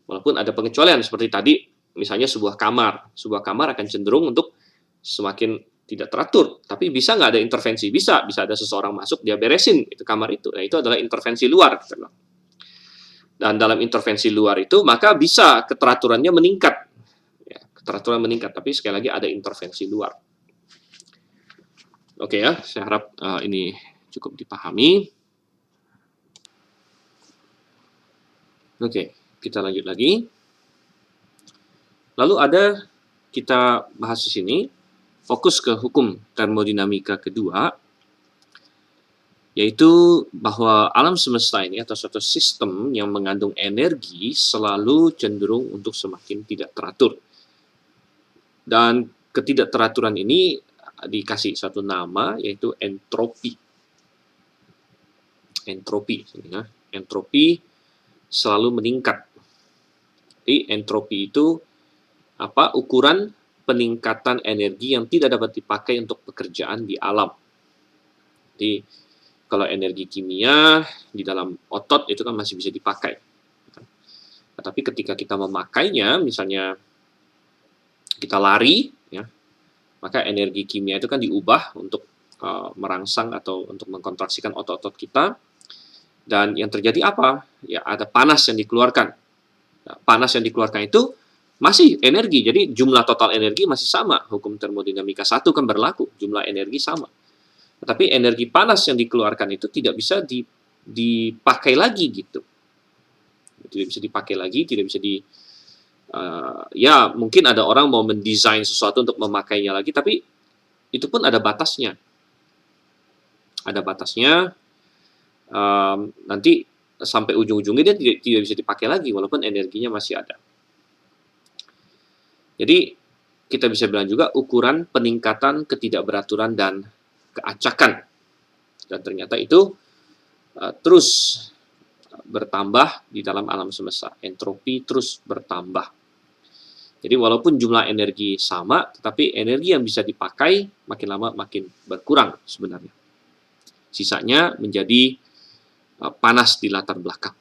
walaupun ada pengecualian seperti tadi, misalnya sebuah kamar akan cenderung untuk semakin tidak teratur, tapi bisa nggak ada intervensi? Bisa ada seseorang masuk, dia beresin itu kamar itu. Nah, itu adalah intervensi luar. Dan dalam intervensi luar itu, maka bisa keteraturannya meningkat. Ya, keteraturan meningkat, tapi sekali lagi ada intervensi luar. Oke ya, saya harap ini cukup dipahami. Oke, kita lanjut lagi. Lalu kita bahas di sini, fokus ke hukum termodinamika kedua, yaitu bahwa alam semesta ini atau suatu sistem yang mengandung energi selalu cenderung untuk semakin tidak teratur. Dan ketidakteraturan ini dikasih satu nama, yaitu entropi. Entropi selalu meningkat. Jadi entropi itu ukuran peningkatan energi yang tidak dapat dipakai untuk pekerjaan di alam. Jadi kalau energi kimia di dalam otot itu kan masih bisa dipakai. Tapi ketika kita memakainya, misalnya kita lari, ya, maka energi kimia itu kan diubah untuk merangsang atau untuk mengkontraksikan otot-otot kita. Dan yang terjadi apa? Ya, ada panas yang dikeluarkan. Nah, panas yang dikeluarkan itu masih energi, jadi jumlah total energi masih sama. Hukum termodinamika 1 kan berlaku, jumlah energi sama. Tapi energi panas yang dikeluarkan itu tidak bisa dipakai lagi gitu. Tidak bisa dipakai lagi, tidak bisa ya mungkin ada orang mau mendesain sesuatu untuk memakainya lagi, tapi itu pun ada batasnya. Ada batasnya. Nanti sampai ujung-ujungnya dia tidak bisa dipakai lagi walaupun energinya masih ada. Jadi kita bisa bilang juga ukuran peningkatan ketidakberaturan dan keacakan. Dan ternyata itu terus bertambah di dalam alam semesta. Entropi terus bertambah. Jadi walaupun jumlah energi sama, tetapi energi yang bisa dipakai makin lama makin berkurang sebenarnya. Sisanya menjadi panas di latar belakang.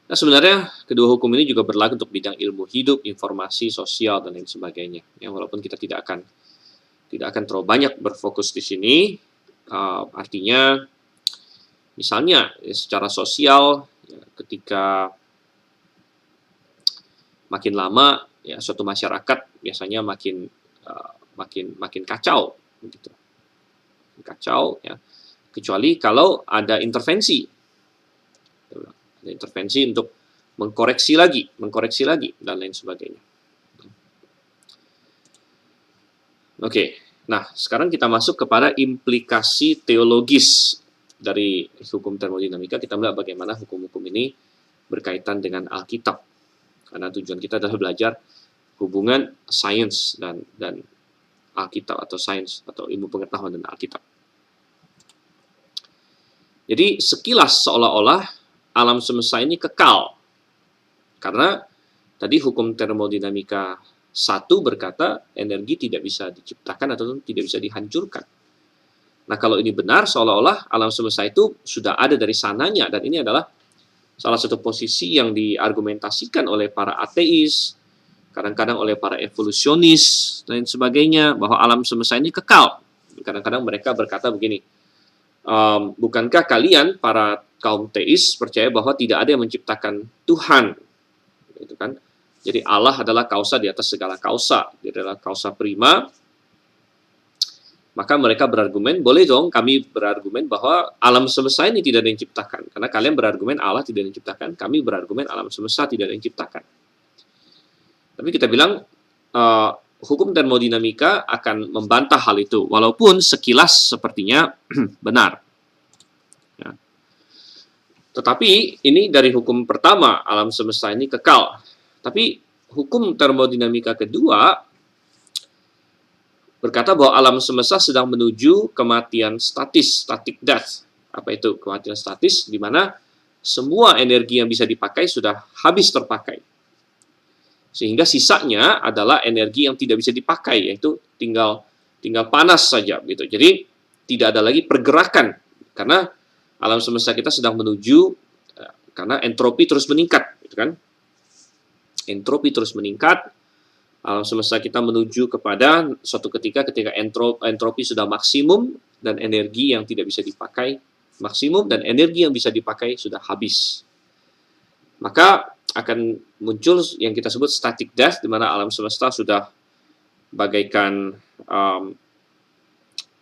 Nah, sebenarnya kedua hukum ini juga berlaku untuk bidang ilmu hidup, informasi, sosial, dan lain sebagainya. Ya, walaupun kita tidak akan terlalu banyak berfokus di sini, artinya misalnya secara sosial, ya, ketika makin lama ya suatu masyarakat biasanya makin kacau, gitu. Kacau, ya. Kecuali kalau ada intervensi untuk mengkoreksi lagi, dan lain sebagainya. Oke, nah sekarang kita masuk kepada implikasi teologis dari hukum termodinamika. Kita melihat bagaimana hukum-hukum ini berkaitan dengan Alkitab. Karena tujuan kita adalah belajar hubungan sains dan Alkitab, atau sains atau ilmu pengetahuan dan Alkitab. Jadi sekilas seolah-olah alam semesta ini kekal. Karena tadi hukum termodinamika 1 berkata energi tidak bisa diciptakan atau tidak bisa dihancurkan. Nah, kalau ini benar, seolah-olah alam semesta itu sudah ada dari sananya, dan ini adalah salah satu posisi yang diargumentasikan oleh para ateis, kadang-kadang oleh para evolusionis, dan sebagainya, bahwa alam semesta ini kekal. Kadang-kadang mereka berkata begini, bukankah kalian, para kaum teis, percaya bahwa tidak ada yang menciptakan Tuhan? Gitu kan? Jadi Allah adalah kausa di atas segala kausa, dia adalah kausa prima. Maka mereka berargumen, boleh dong kami berargumen bahwa alam semesta ini tidak ada yang ciptakan. Karena kalian berargumen Allah tidak ada yang ciptakan, kami berargumen alam semesta tidak ada yang ciptakan. Tapi kita bilang, hukum termodinamika akan membantah hal itu, walaupun sekilas sepertinya benar. Ya. Tetapi ini dari hukum pertama, alam semesta ini kekal. Tapi hukum termodinamika kedua berkata bahwa alam semesta sedang menuju kematian statis, static death. Apa itu kematian statis? Di mana semua energi yang bisa dipakai sudah habis terpakai. Sehingga sisanya adalah energi yang tidak bisa dipakai, yaitu tinggal panas saja gitu. Jadi tidak ada lagi pergerakan karena alam semesta kita sedang menuju, karena entropi terus meningkat, gitu kan? Entropi terus meningkat, alam semesta kita menuju kepada suatu ketika entropi sudah maksimum dan energi yang tidak bisa dipakai maksimum dan energi yang bisa dipakai sudah habis. Maka akan muncul yang kita sebut static death, di mana alam semesta sudah bagaikan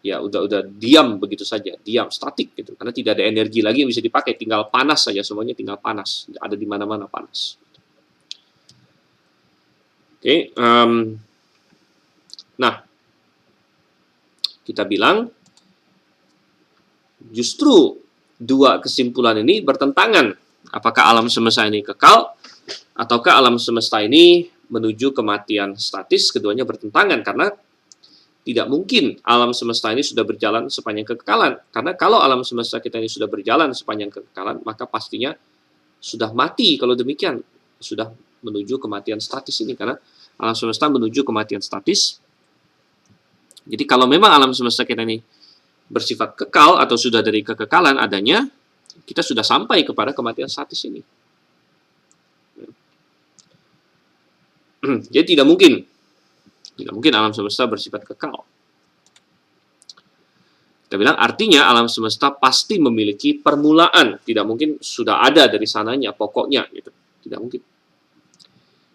ya udah diam begitu saja, diam, statik gitu, karena tidak ada energi lagi yang bisa dipakai, tinggal panas saja, semuanya tinggal panas, ada di mana-mana panas. Oke, nah kita bilang justru dua kesimpulan ini bertentangan. Apakah alam semesta ini kekal ataukah alam semesta ini menuju kematian statis? Keduanya bertentangan karena tidak mungkin alam semesta ini sudah berjalan sepanjang kekekalan. Karena kalau alam semesta kita ini sudah berjalan sepanjang kekekalan, maka pastinya sudah mati. Kalau demikian, sudah menuju kematian statis ini. Karena alam semesta menuju kematian statis. Jadi kalau memang alam semesta kita ini bersifat kekal atau sudah dari kekekalan adanya, kita sudah sampai kepada kematian statis ini. Jadi tidak mungkin alam semesta bersifat kekal. Kita bilang artinya alam semesta pasti memiliki permulaan, tidak mungkin sudah ada dari sananya pokoknya gitu. Tidak mungkin.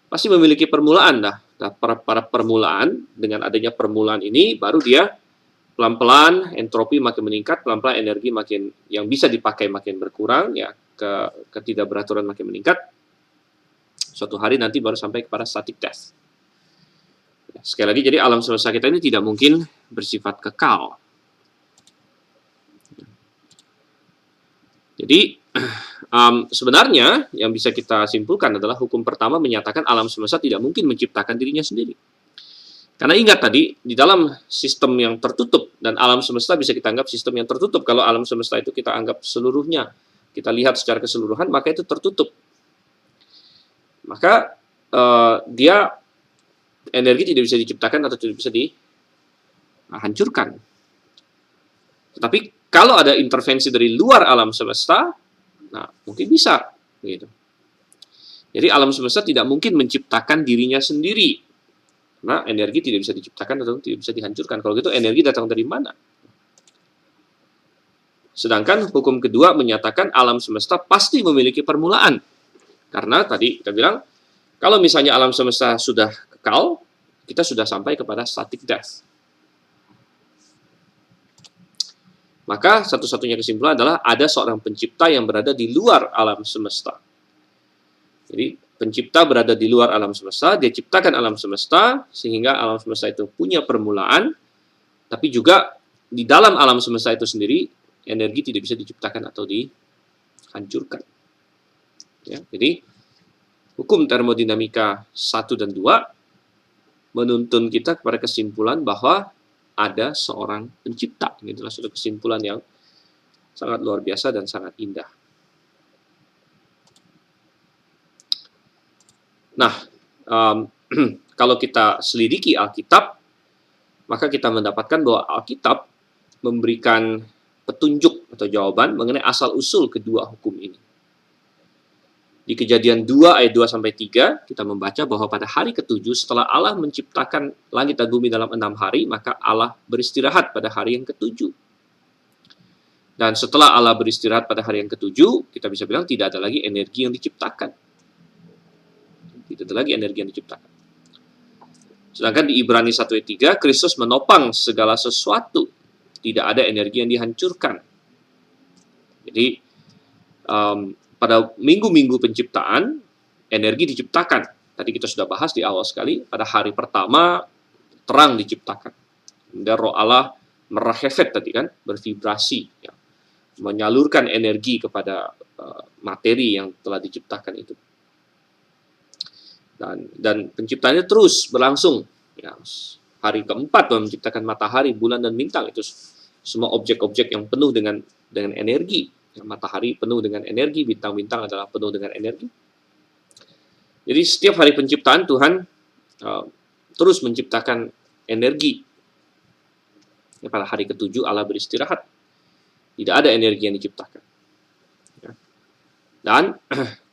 Pasti memiliki permulaan dah. Para permulaan, dengan adanya permulaan ini baru dia pelan-pelan entropi makin meningkat, pelan-pelan energi makin yang bisa dipakai makin berkurang, ya, ketidakberaturan makin meningkat. Suatu hari nanti baru sampai kepada static death. Sekali lagi, jadi alam semesta kita ini tidak mungkin bersifat kekal. Jadi sebenarnya yang bisa kita simpulkan adalah hukum pertama menyatakan alam semesta tidak mungkin menciptakan dirinya sendiri. Karena ingat tadi, di dalam sistem yang tertutup, dan alam semesta bisa kita anggap sistem yang tertutup. Kalau alam semesta itu kita anggap seluruhnya, kita lihat secara keseluruhan, maka itu tertutup. Maka dia energi tidak bisa diciptakan atau tidak bisa dihancurkan. Tetapi kalau ada intervensi dari luar alam semesta, nah mungkin bisa, gitu. Jadi alam semesta tidak mungkin menciptakan dirinya sendiri. Nah, energi tidak bisa diciptakan atau tidak bisa dihancurkan. Kalau gitu, energi datang dari mana? Sedangkan hukum kedua menyatakan alam semesta pasti memiliki permulaan. Karena tadi kita bilang, kalau misalnya alam semesta sudah kekal, kita sudah sampai kepada static death. Maka satu-satunya kesimpulan adalah ada seorang pencipta yang berada di luar alam semesta. Jadi, pencipta berada di luar alam semesta, dia ciptakan alam semesta, sehingga alam semesta itu punya permulaan, tapi juga di dalam alam semesta itu sendiri, energi tidak bisa diciptakan atau dihancurkan. Ya, jadi, hukum termodinamika 1 dan 2 menuntun kita kepada kesimpulan bahwa ada seorang pencipta. Ini adalah suatu kesimpulan yang sangat luar biasa dan sangat indah. Nah, kalau kita selidiki Alkitab, maka kita mendapatkan bahwa Alkitab memberikan petunjuk atau jawaban mengenai asal-usul kedua hukum ini. Di Kejadian 2 ayat 2-3, kita membaca bahwa pada hari ke-7 setelah Allah menciptakan langit dan bumi dalam 6 hari, maka Allah beristirahat pada hari yang ke-7. Dan setelah Allah beristirahat pada hari yang ke-7, kita bisa bilang tidak ada lagi energi yang diciptakan. Tidak ada lagi energi yang diciptakan. Sedangkan di Ibrani 1 ayat 3, Kristus menopang segala sesuatu. Tidak ada energi yang dihancurkan. Jadi, pada minggu-minggu penciptaan, energi diciptakan. Tadi kita sudah bahas di awal sekali, pada hari pertama, terang diciptakan. Dan roh Allah merahefet tadi kan, bervibrasi. Ya, menyalurkan energi kepada materi yang telah diciptakan itu. Dan penciptaannya terus berlangsung. Ya, hari keempat menciptakan matahari, bulan, dan bintang. Itu semua objek-objek yang penuh dengan energi. Ya, matahari penuh dengan energi, bintang-bintang adalah penuh dengan energi. Jadi setiap hari penciptaan Tuhan terus menciptakan energi. Ya, pada hari ke-7 Allah beristirahat. Tidak ada energi yang diciptakan. Dan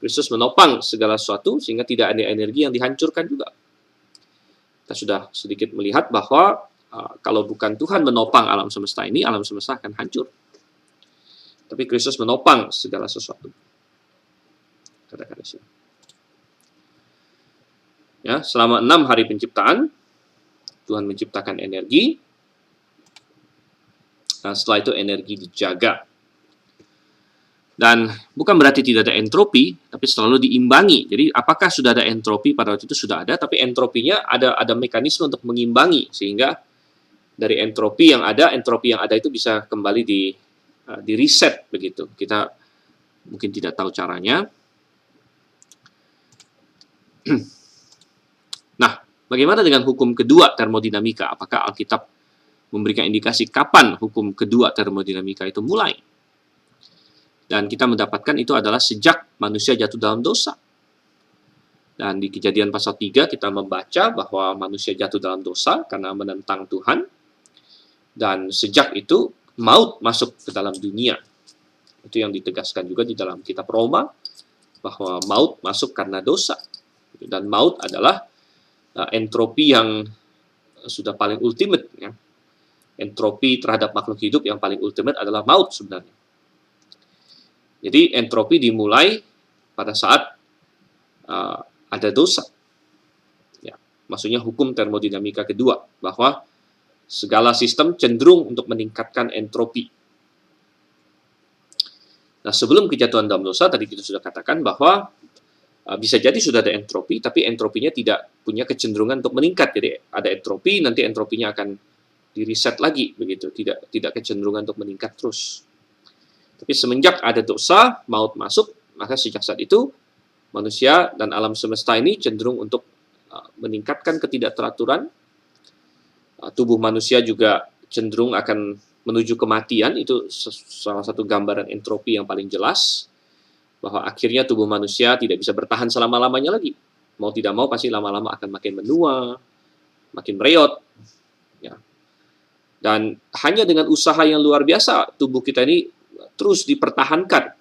Kristus menopang segala sesuatu sehingga tidak ada energi yang dihancurkan juga. Kita sudah sedikit melihat bahwa kalau bukan Tuhan menopang alam semesta ini, alam semesta akan hancur. Tapi Kristus menopang segala sesuatu. Katakan di sini. Ya, selama 6 hari penciptaan, Tuhan menciptakan energi. Dan setelah itu energi dijaga. Dan bukan berarti tidak ada entropi, tapi selalu diimbangi. Jadi apakah sudah ada entropi pada waktu itu? Sudah ada, tapi entropinya ada mekanisme untuk mengimbangi, sehingga dari entropi yang ada itu bisa kembali di reset begitu. Kita mungkin tidak tahu caranya. Nah, bagaimana dengan hukum kedua termodinamika? Apakah Alkitab memberikan indikasi kapan hukum kedua termodinamika itu mulai? Dan kita mendapatkan itu adalah sejak manusia jatuh dalam dosa. Dan di Kejadian pasal 3 kita membaca bahwa manusia jatuh dalam dosa karena menentang Tuhan. Dan sejak itu maut masuk ke dalam dunia. Itu yang ditegaskan juga di dalam kitab Roma, bahwa maut masuk karena dosa. Dan maut adalah entropi yang sudah paling ultimate. Ya. Entropi terhadap makhluk hidup yang paling ultimate adalah maut sebenarnya. Jadi entropi dimulai pada saat ada dosa. Ya, maksudnya hukum termodinamika kedua, bahwa segala sistem cenderung untuk meningkatkan entropi. Nah, sebelum kejatuhan dalam dosa, tadi kita sudah katakan bahwa bisa jadi sudah ada entropi, tapi entropinya tidak punya kecenderungan untuk meningkat. Jadi ada entropi, nanti entropinya akan di-reset lagi, begitu. Tidak kecenderungan untuk meningkat terus. Tapi semenjak ada dosa, maut masuk, maka sejak saat itu manusia dan alam semesta ini cenderung untuk meningkatkan ketidakteraturan. Tubuh manusia juga cenderung akan menuju kematian. Itu salah satu gambaran entropi yang paling jelas, bahwa akhirnya tubuh manusia tidak bisa bertahan selama-lamanya lagi. Mau tidak mau pasti lama-lama akan makin menua, makin mereot. Ya. Dan hanya dengan usaha yang luar biasa, tubuh kita ini terus dipertahankan.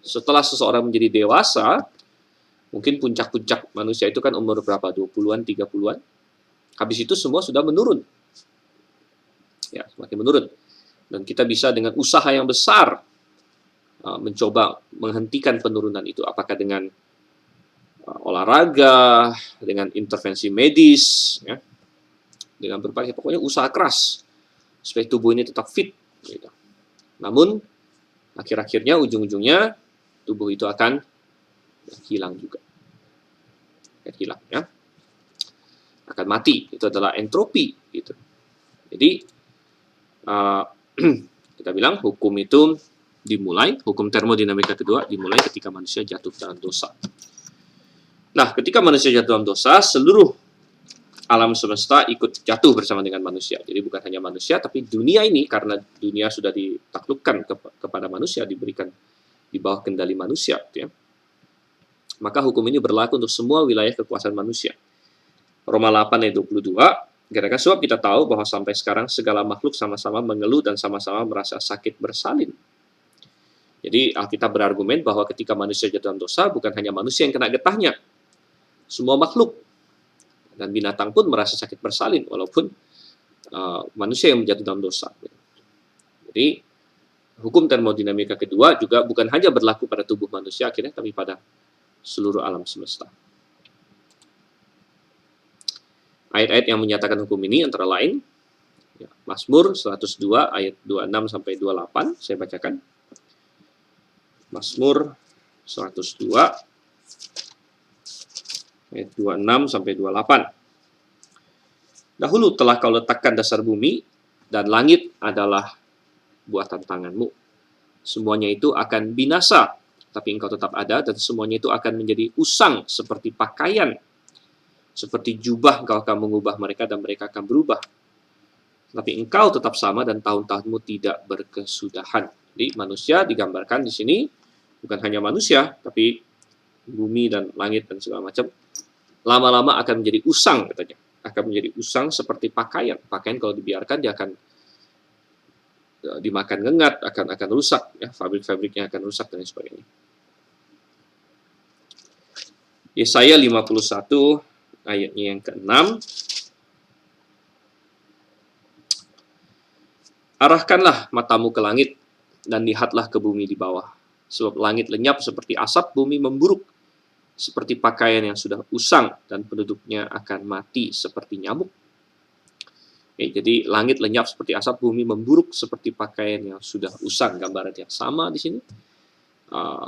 Setelah seseorang menjadi dewasa, mungkin puncak-puncak manusia itu kan umur berapa? 20-an, 30-an. Habis itu semua sudah menurun. Ya, semakin menurun. Dan kita bisa dengan usaha yang besar mencoba menghentikan penurunan itu. Apakah dengan olahraga, dengan intervensi medis, ya, dengan berbagai, pokoknya usaha keras supaya tubuh ini tetap fit. Gitu. Namun, akhir-akhirnya, ujung-ujungnya, tubuh itu akan hilang juga. Akan hilang, ya. Akan mati. Itu adalah entropi. Gitu. Jadi, kita bilang hukum itu dimulai, hukum termodinamika kedua dimulai ketika manusia jatuh dalam dosa. Nah, ketika manusia jatuh dalam dosa, seluruh alam semesta ikut jatuh bersama dengan manusia. Jadi bukan hanya manusia, tapi dunia ini, karena dunia sudah ditaklukkan kepada manusia, diberikan di bawah kendali manusia. Ya. Maka hukum ini berlaku untuk semua wilayah kekuasaan manusia. Roma 8 ayat 22, katakan sebab kita tahu bahwa sampai sekarang segala makhluk sama-sama mengeluh dan sama-sama merasa sakit bersalin. Jadi Alkitab berargumen bahwa ketika manusia jatuh dalam dosa, bukan hanya manusia yang kena getahnya, semua makhluk dan binatang pun merasa sakit bersalin, walaupun manusia yang jatuh dalam dosa. Jadi hukum termodinamika kedua juga bukan hanya berlaku pada tubuh manusia akhirnya, tapi pada seluruh alam semesta. Ayat-ayat yang menyatakan hukum ini antara lain Mazmur 102 ayat 26 sampai 28, saya bacakan. Mazmur 102 ayat 26 sampai 28. Dahulu telah kau letakkan dasar bumi, dan langit adalah buatan tanganmu. Semuanya itu akan binasa, tapi engkau tetap ada, dan semuanya itu akan menjadi usang seperti pakaian. Seperti jubah engkau akan mengubah mereka, dan mereka akan berubah. Tapi engkau tetap sama, dan tahun-tahunmu tidak berkesudahan. Jadi manusia digambarkan di sini, bukan hanya manusia, tapi bumi dan langit dan segala macam, lama-lama akan menjadi usang, katanya. Akan menjadi usang seperti pakaian. Pakaian kalau dibiarkan, dia akan dimakan ngengat, akan rusak, ya, fabrik-fabriknya akan rusak, dan sebagainya. Yesaya 51 ayatnya yang ke-6. Arahkanlah matamu ke langit, dan lihatlah ke bumi di bawah. Sebab langit lenyap seperti asap, bumi memburuk seperti pakaian yang sudah usang, dan penduduknya akan mati seperti nyamuk. Jadi langit lenyap seperti asap, bumi memburuk seperti pakaian yang sudah usang. Gambaran yang sama di sini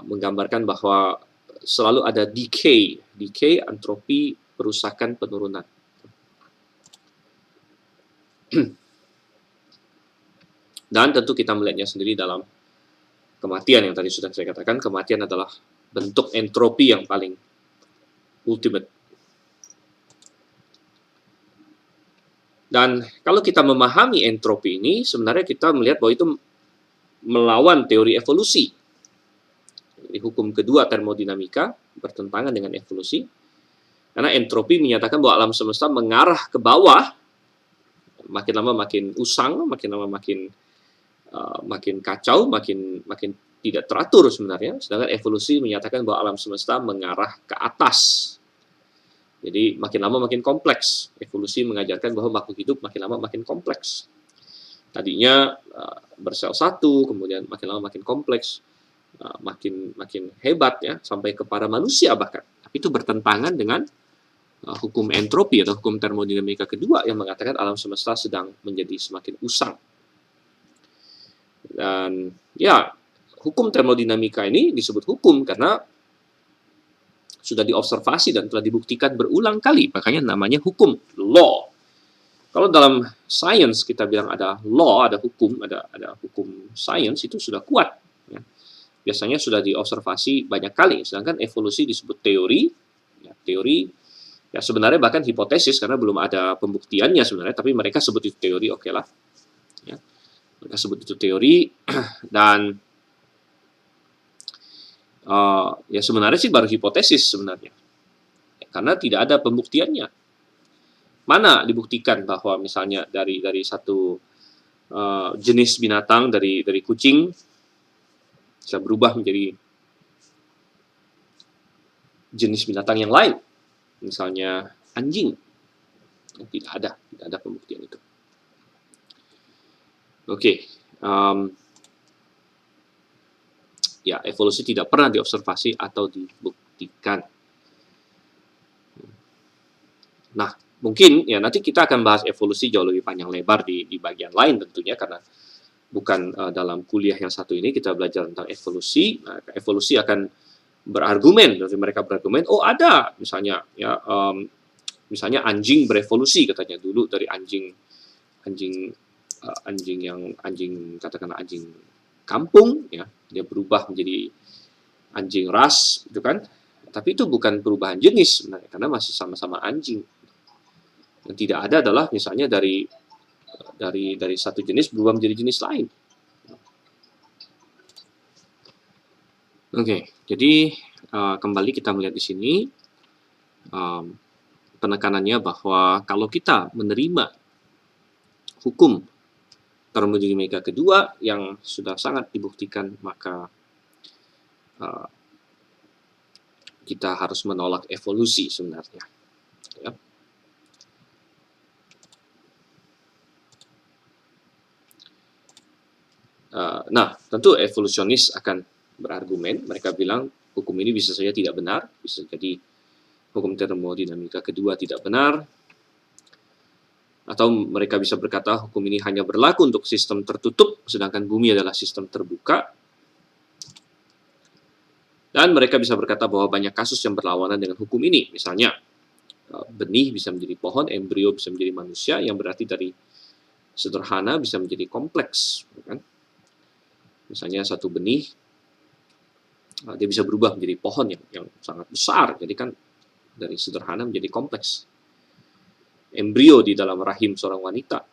menggambarkan bahwa selalu ada decay, antropi, perusakan, penurunan. Dan tentu kita melihatnya sendiri dalam kematian yang tadi sudah saya katakan. Kematian adalah bentuk entropi yang paling ultimate. Dan kalau kita memahami entropi ini, sebenarnya kita melihat bahwa itu melawan teori evolusi. Jadi hukum kedua termodinamika bertentangan dengan evolusi. Karena entropi menyatakan bahwa alam semesta mengarah ke bawah, makin lama makin usang, makin lama makin kacau, makin tidak teratur sebenarnya. Sedangkan evolusi menyatakan bahwa alam semesta mengarah ke atas. Jadi makin lama makin kompleks. Evolusi mengajarkan bahwa makhluk hidup makin lama makin kompleks. Tadinya bersel satu, kemudian makin lama makin kompleks, makin hebat, ya, sampai kepada manusia bahkan. Tapi itu bertentangan dengan hukum entropi atau hukum termodinamika kedua yang mengatakan alam semesta sedang menjadi semakin usang. Dan ya, hukum termodinamika ini disebut hukum karena sudah diobservasi dan telah dibuktikan berulang kali, makanya namanya hukum, law. Kalau dalam sains kita bilang ada law, ada hukum sains itu sudah kuat. Ya. Biasanya sudah diobservasi banyak kali. Sedangkan evolusi disebut teori. Ya, teori ya sebenarnya bahkan hipotesis karena belum ada pembuktiannya sebenarnya. Tapi mereka sebut itu teori, oke lah. Ya. Mereka sebut itu teori dan ya sebenarnya sih baru hipotesis sebenarnya. Ya, karena tidak ada pembuktiannya. Mana dibuktikan bahwa misalnya dari satu jenis binatang dari kucing bisa berubah menjadi jenis binatang yang lain, misalnya anjing. Tidak ada pembuktian itu. Oke, ya evolusi tidak pernah diobservasi atau dibuktikan. Nah, mungkin ya nanti kita akan bahas evolusi jauh lebih panjang lebar di bagian lain tentunya karena bukan dalam kuliah yang satu ini kita belajar tentang evolusi. Nah, evolusi akan berargumen, dari mereka berargumen, oh ada misalnya ya misalnya anjing berevolusi katanya dulu dari anjing katakanlah anjing kampung ya dia berubah menjadi anjing ras gitu kan, tapi itu bukan perubahan jenis sebenarnya karena masih sama-sama anjing. Yang tidak ada adalah misalnya dari satu jenis berubah menjadi jenis lain. Oke, jadi kembali kita melihat di sini penekanannya bahwa kalau kita menerima hukum termodinamika kedua yang sudah sangat dibuktikan, maka kita harus menolak evolusi sebenarnya. Ya. Nah, tentu evolusionis akan berargumen, mereka bilang hukum ini bisa saja tidak benar, bisa jadi hukum termodinamika kedua tidak benar, atau mereka bisa berkata hukum ini hanya berlaku untuk sistem tertutup, sedangkan bumi adalah sistem terbuka. Dan mereka bisa berkata bahwa banyak kasus yang berlawanan dengan hukum ini, misalnya benih bisa menjadi pohon, embrio bisa menjadi manusia, yang berarti dari sederhana bisa menjadi kompleks, kan? Misalnya satu benih dia bisa berubah menjadi pohon yang sangat besar, jadi kan dari sederhana menjadi kompleks. Embrio di dalam rahim seorang wanita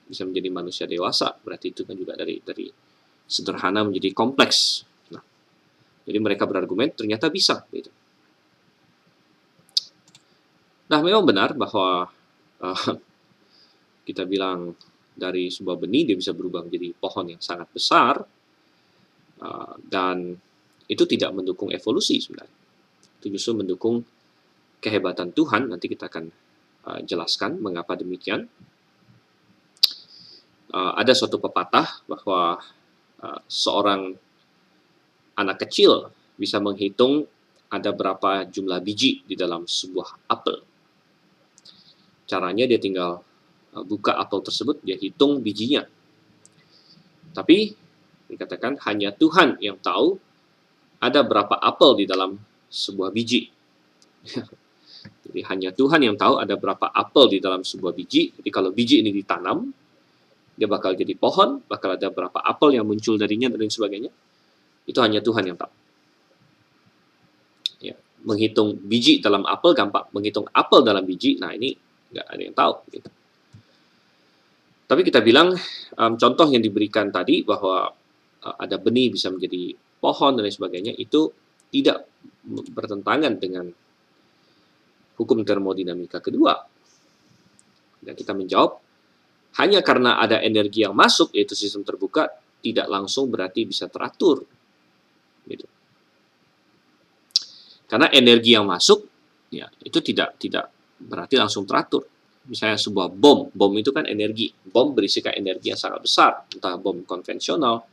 bisa menjadi manusia dewasa, berarti itu kan juga dari sederhana menjadi kompleks. Nah, jadi mereka berargumen ternyata bisa. Gitu. Nah, memang benar bahwa kita bilang dari sebuah benih dia bisa berubah menjadi pohon yang sangat besar, dan itu tidak mendukung evolusi sebenarnya. Itu justru mendukung kehebatan Tuhan. Nanti kita akan jelaskan mengapa demikian. Ada suatu pepatah bahwa seorang anak kecil bisa menghitung ada berapa jumlah biji di dalam sebuah apel. Caranya dia tinggal buka apel tersebut, dia hitung bijinya. Tapi dikatakan hanya Tuhan yang tahu ada berapa apel di dalam sebuah biji. Jadi hanya Tuhan yang tahu ada berapa apel di dalam sebuah biji. Jadi kalau biji ini ditanam, dia bakal jadi pohon, bakal ada berapa apel yang muncul darinya dan lain sebagainya. Itu hanya Tuhan yang tahu. Ya, menghitung biji dalam apel gampang, menghitung apel dalam biji, nah ini nggak ada yang tahu. Gitu. Tapi kita bilang contoh yang diberikan tadi bahwa ada benih bisa menjadi pohon dan lain sebagainya itu tidak bertentangan dengan hukum termodinamika kedua. Dan kita menjawab hanya karena ada energi yang masuk yaitu sistem terbuka tidak langsung berarti bisa teratur. Gitu. Karena energi yang masuk ya itu tidak berarti langsung teratur. Misalnya sebuah bom itu kan energi. Bom berisikan energi yang sangat besar, entah bom konvensional,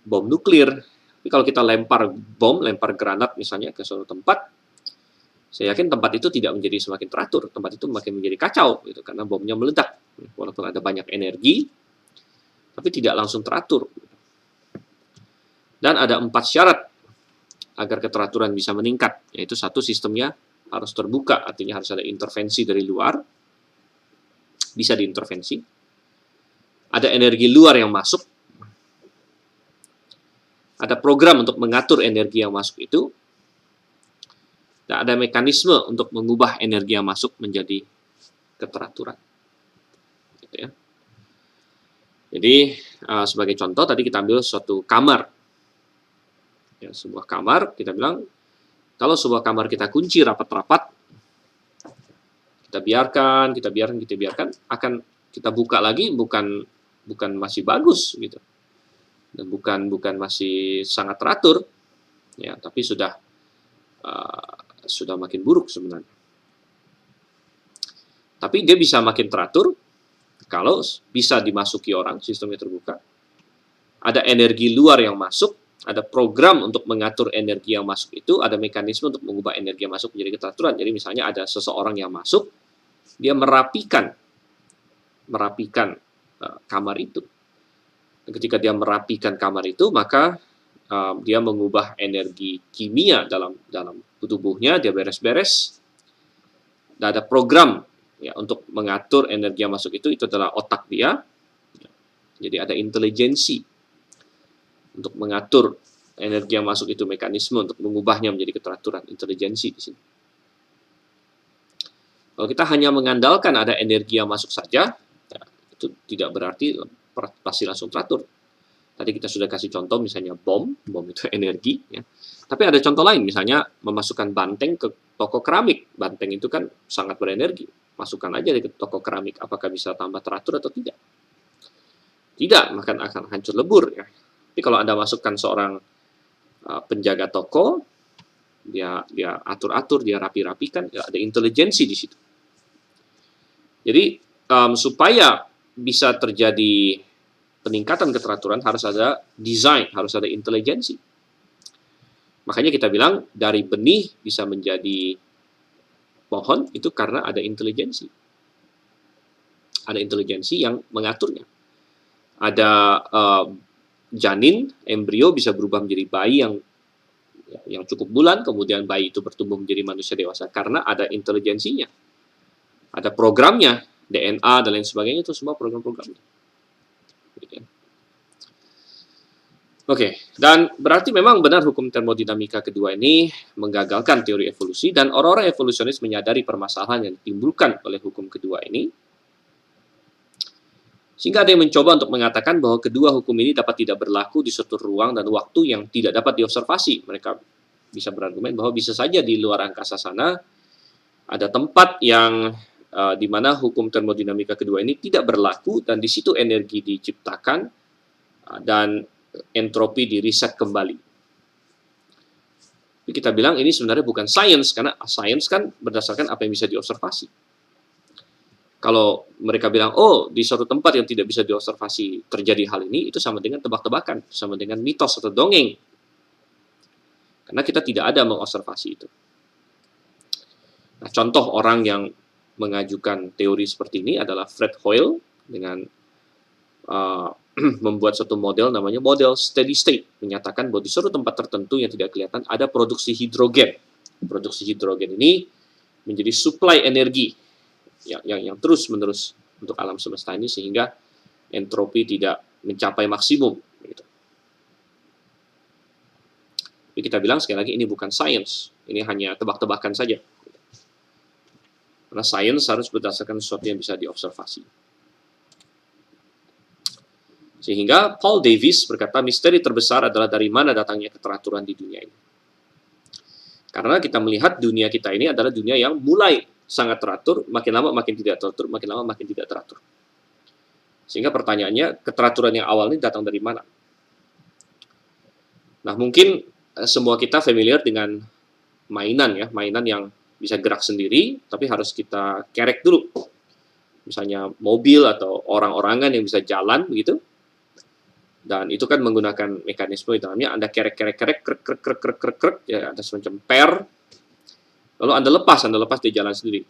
bom nuklir. Tapi kalau kita lempar granat misalnya ke suatu tempat, saya yakin tempat itu tidak menjadi semakin teratur, tempat itu makin menjadi kacau, gitu, karena bomnya meledak. Walaupun ada banyak energi, tapi tidak langsung teratur. Dan ada 4 syarat agar keteraturan bisa meningkat, yaitu satu, sistemnya harus terbuka, artinya harus ada intervensi dari luar. bisa diintervensi. Ada energi luar yang masuk. Ada program untuk mengatur energi yang masuk itu. Dan ada mekanisme untuk mengubah energi yang masuk menjadi keteraturan. Gitu ya. Jadi, sebagai contoh, tadi kita ambil suatu kamar. Ya, sebuah kamar, kita bilang, kalau sebuah kamar kita kunci rapat-rapat, kita biarkan, akan kita buka lagi, bukan masih bagus, gitu. Dan bukan masih sangat teratur, ya, tapi sudah makin buruk sebenarnya. Tapi dia bisa makin teratur kalau bisa dimasuki orang, sistemnya terbuka. Ada energi luar yang masuk, ada program untuk mengatur energi yang masuk itu, ada mekanisme untuk mengubah energi yang masuk menjadi keteraturan. Jadi misalnya ada seseorang yang masuk, dia merapikan kamar itu. Dan ketika dia merapikan kamar itu, maka dia mengubah energi kimia dalam tubuhnya, dia beres-beres. Dan ada program ya untuk mengatur energi yang masuk itu adalah otak dia. Jadi ada intelijensi untuk mengatur energi yang masuk itu, mekanisme untuk mengubahnya menjadi keteraturan, intelijensi di sini. Kalau kita hanya mengandalkan ada energi yang masuk saja, ya, itu tidak berarti pasti langsung teratur. Tadi kita sudah kasih contoh misalnya bom itu energi, ya. Tapi ada contoh lain, misalnya memasukkan banteng ke toko keramik. Banteng itu kan sangat berenergi. Masukkan aja ke toko keramik, apakah bisa tambah teratur atau tidak? Tidak, maka akan hancur lebur, ya. Tapi kalau Anda masukkan seorang penjaga toko, dia atur-atur, dia rapi-rapikan, ya ada intelijensi di situ. Jadi supaya bisa terjadi peningkatan keteraturan harus ada desain, harus ada intelijensi. Makanya kita bilang dari benih bisa menjadi pohon itu karena ada intelijensi. Ada intelijensi yang mengaturnya. Ada janin, embrio bisa berubah menjadi bayi yang cukup bulan, kemudian bayi itu bertumbuh menjadi manusia dewasa karena ada intelijensinya. Ada programnya, DNA dan lain sebagainya, itu semua program-programnya. Oke, dan berarti memang benar hukum termodinamika kedua ini menggagalkan teori evolusi, dan orang-orang evolusionis menyadari permasalahan yang ditimbulkan oleh hukum kedua ini. Sehingga ada yang mencoba untuk mengatakan bahwa kedua hukum ini dapat tidak berlaku di suatu ruang dan waktu yang tidak dapat diobservasi. Mereka bisa berargumen bahwa bisa saja di luar angkasa sana ada tempat yang di mana hukum termodinamika kedua ini tidak berlaku, dan di situ energi diciptakan dan entropi di reset kembali. Tapi kita bilang ini sebenarnya bukan sains, karena sains kan berdasarkan apa yang bisa diobservasi. Kalau mereka bilang, oh di suatu tempat yang tidak bisa diobservasi terjadi hal ini, itu sama dengan tebak-tebakan, sama dengan mitos atau dongeng. Karena kita tidak ada mengobservasi itu. Nah, contoh orang yang mengajukan teori seperti ini adalah Fred Hoyle dengan membuat suatu model namanya model steady state, menyatakan bahwa di suatu tempat tertentu yang tidak kelihatan ada produksi hidrogen. Produksi hidrogen ini menjadi supply energi yang terus-menerus untuk alam semesta ini, sehingga entropi tidak mencapai maksimum. Gitu. Tapi kita bilang sekali lagi ini bukan sains, ini hanya tebak-tebakan saja. Karena sains harus berdasarkan sesuatu yang bisa diobservasi. Sehingga Paul Davies berkata, misteri terbesar adalah dari mana datangnya keteraturan di dunia ini. Karena kita melihat dunia kita ini adalah dunia yang mulai sangat teratur, makin lama makin tidak teratur, makin lama makin tidak teratur. Sehingga pertanyaannya, keteraturan yang awal ini datang dari mana? Nah, mungkin semua kita familiar dengan mainan yang bisa gerak sendiri, tapi harus kita kerek dulu. Misalnya mobil atau orang-orangan yang bisa jalan begitu. Dan itu kan menggunakan mekanisme di dalamnya, Anda kerek, ya ada semacam per. Lalu Anda lepas dia jalan sendiri.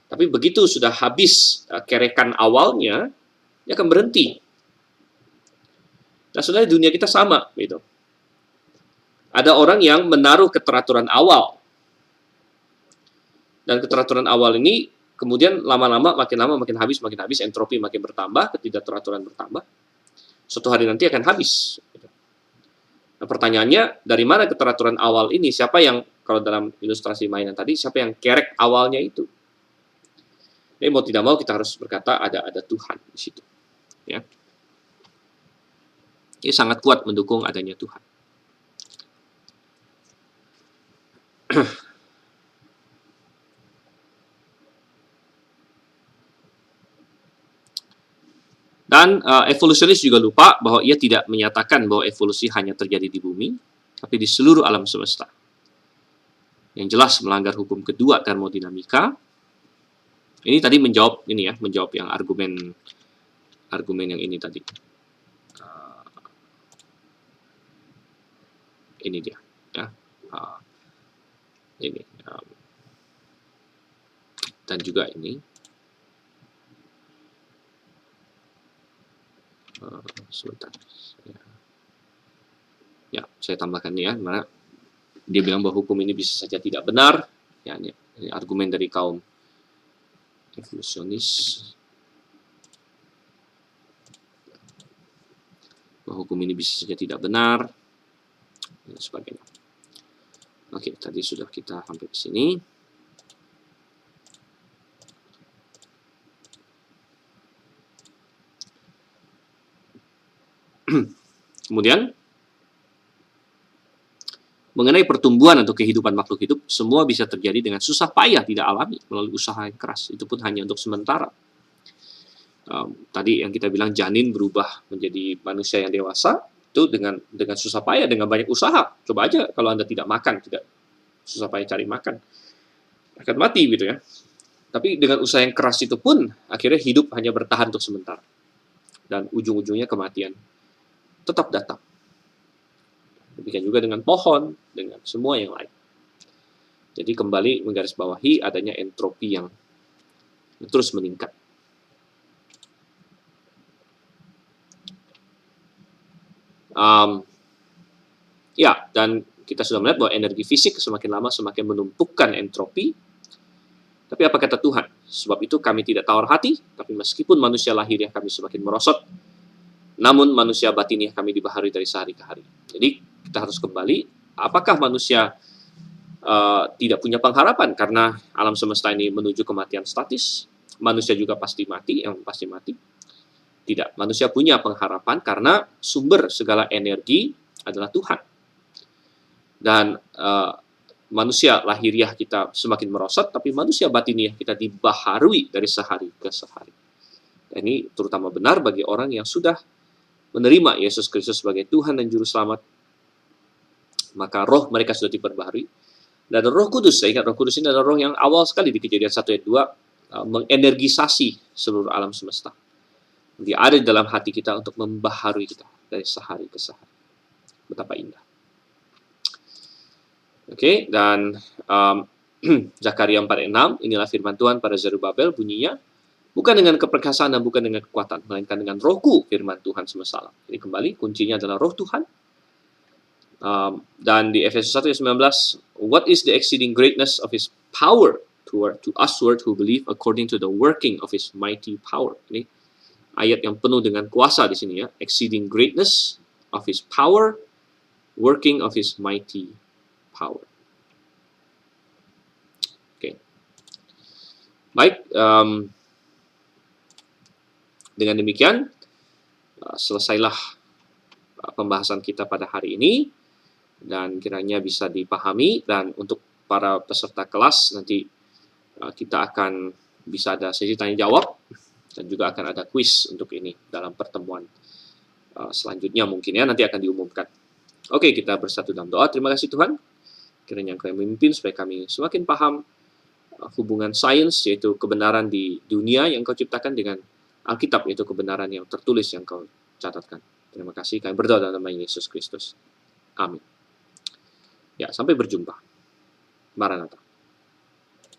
Tapi begitu sudah habis kerekan awalnya, dia akan berhenti. Nah, sebenarnya dunia kita sama, gitu. Ada orang yang menaruh keteraturan awal. Dan keteraturan awal ini kemudian lama makin habis, entropi makin bertambah, ketidakteraturan bertambah. Suatu hari nanti akan habis. Nah, pertanyaannya, dari mana keteraturan awal ini? Siapa yang, kalau dalam ilustrasi mainan tadi, siapa yang kerek awalnya itu? Jadi mau tidak mau kita harus berkata ada Tuhan di situ. Ya. Ini sangat kuat mendukung adanya Tuhan. Dan evolusionis juga lupa bahwa ia tidak menyatakan bahwa evolusi hanya terjadi di bumi, tapi di seluruh alam semesta. Yang jelas melanggar hukum kedua termodinamika. Ini tadi menjawab yang argumen yang ini tadi. Ini dia, ya. Ini dan juga ini. Sebentar. Ya, saya tambahkan ini ya, mana dia bilang bahwa hukum ini bisa saja tidak benar. Ya, ini argumen dari kaum evolusionis bahwa hukum ini bisa saja tidak benar dan sebagainya. Oke, tadi sudah kita sampai ke sini. Kemudian mengenai pertumbuhan atau kehidupan makhluk hidup, semua bisa terjadi dengan susah payah, tidak alami, melalui usaha yang keras. Itu pun hanya untuk sementara. Tadi yang kita bilang janin berubah menjadi manusia yang dewasa, itu dengan susah payah, dengan banyak usaha. Coba aja kalau Anda tidak makan, tidak susah payah cari makan, akan mati gitu ya. Tapi dengan usaha yang keras itu pun, akhirnya hidup hanya bertahan untuk sementara. Dan ujung-ujungnya kematian tetap datang. Demikian juga dengan pohon, dengan semua yang lain. Jadi kembali menggarisbawahi adanya entropi yang terus meningkat. Ya, dan kita sudah melihat bahwa energi fisik semakin lama semakin menumpukan entropi. Tapi apa kata Tuhan? Sebab itu kami tidak tawar hati, tapi meskipun manusia lahiriah kami semakin merosot, namun manusia batiniah kami dibaharui dari sehari ke hari. Jadi kita harus kembali, apakah manusia tidak punya pengharapan karena alam semesta ini menuju kematian statis? Manusia juga pasti mati, yang pasti mati. Tidak, manusia punya pengharapan karena sumber segala energi adalah Tuhan. Dan manusia lahiriah kita semakin merosot, tapi manusia batiniah kita dibaharui dari sehari ke sehari. Dan ini terutama benar bagi orang yang sudah menerima Yesus Kristus sebagai Tuhan dan Juru Selamat, maka roh mereka sudah diperbaharui. Dan Roh Kudus, saya ingat Roh Kudus ini adalah roh yang awal sekali di Kejadian 1 ayat 2, mengenergisasi seluruh alam semesta. Dia ada di dalam hati kita untuk membaharui kita dari sehari ke sehari. Betapa indah. Oke, dan Zakaria 4:6, inilah firman Tuhan pada Zerubabel, bunyinya, bukan dengan keperkasaan dan bukan dengan kekuatan, melainkan dengan rohku, firman Tuhan semesta alam. Jadi kembali, kuncinya adalah roh Tuhan. Dan di Efesus 1 ayat 19, what is the exceeding greatness of his power to usward who believe according to the working of his mighty power. Ini ayat yang penuh dengan kuasa di sini ya, exceeding greatness of his power, working of his mighty power. Oke. Baik, dengan demikian selesailah pembahasan kita pada hari ini, dan kiranya bisa dipahami. Dan untuk para peserta kelas, nanti kita akan bisa ada sesi tanya jawab, dan juga akan ada kuis untuk ini dalam pertemuan selanjutnya mungkin ya, nanti akan diumumkan. Oke, kita bersatu dalam doa. Terima kasih Tuhan, kiranya Engkau yang memimpin supaya kami semakin paham hubungan sains, yaitu kebenaran di dunia yang Kau ciptakan, dengan Alkitab, yaitu kebenaran yang tertulis yang Kau catatkan. Terima kasih, kami berdoa dalam nama Yesus Kristus. Amin. Ya, sampai berjumpa. Maranatha.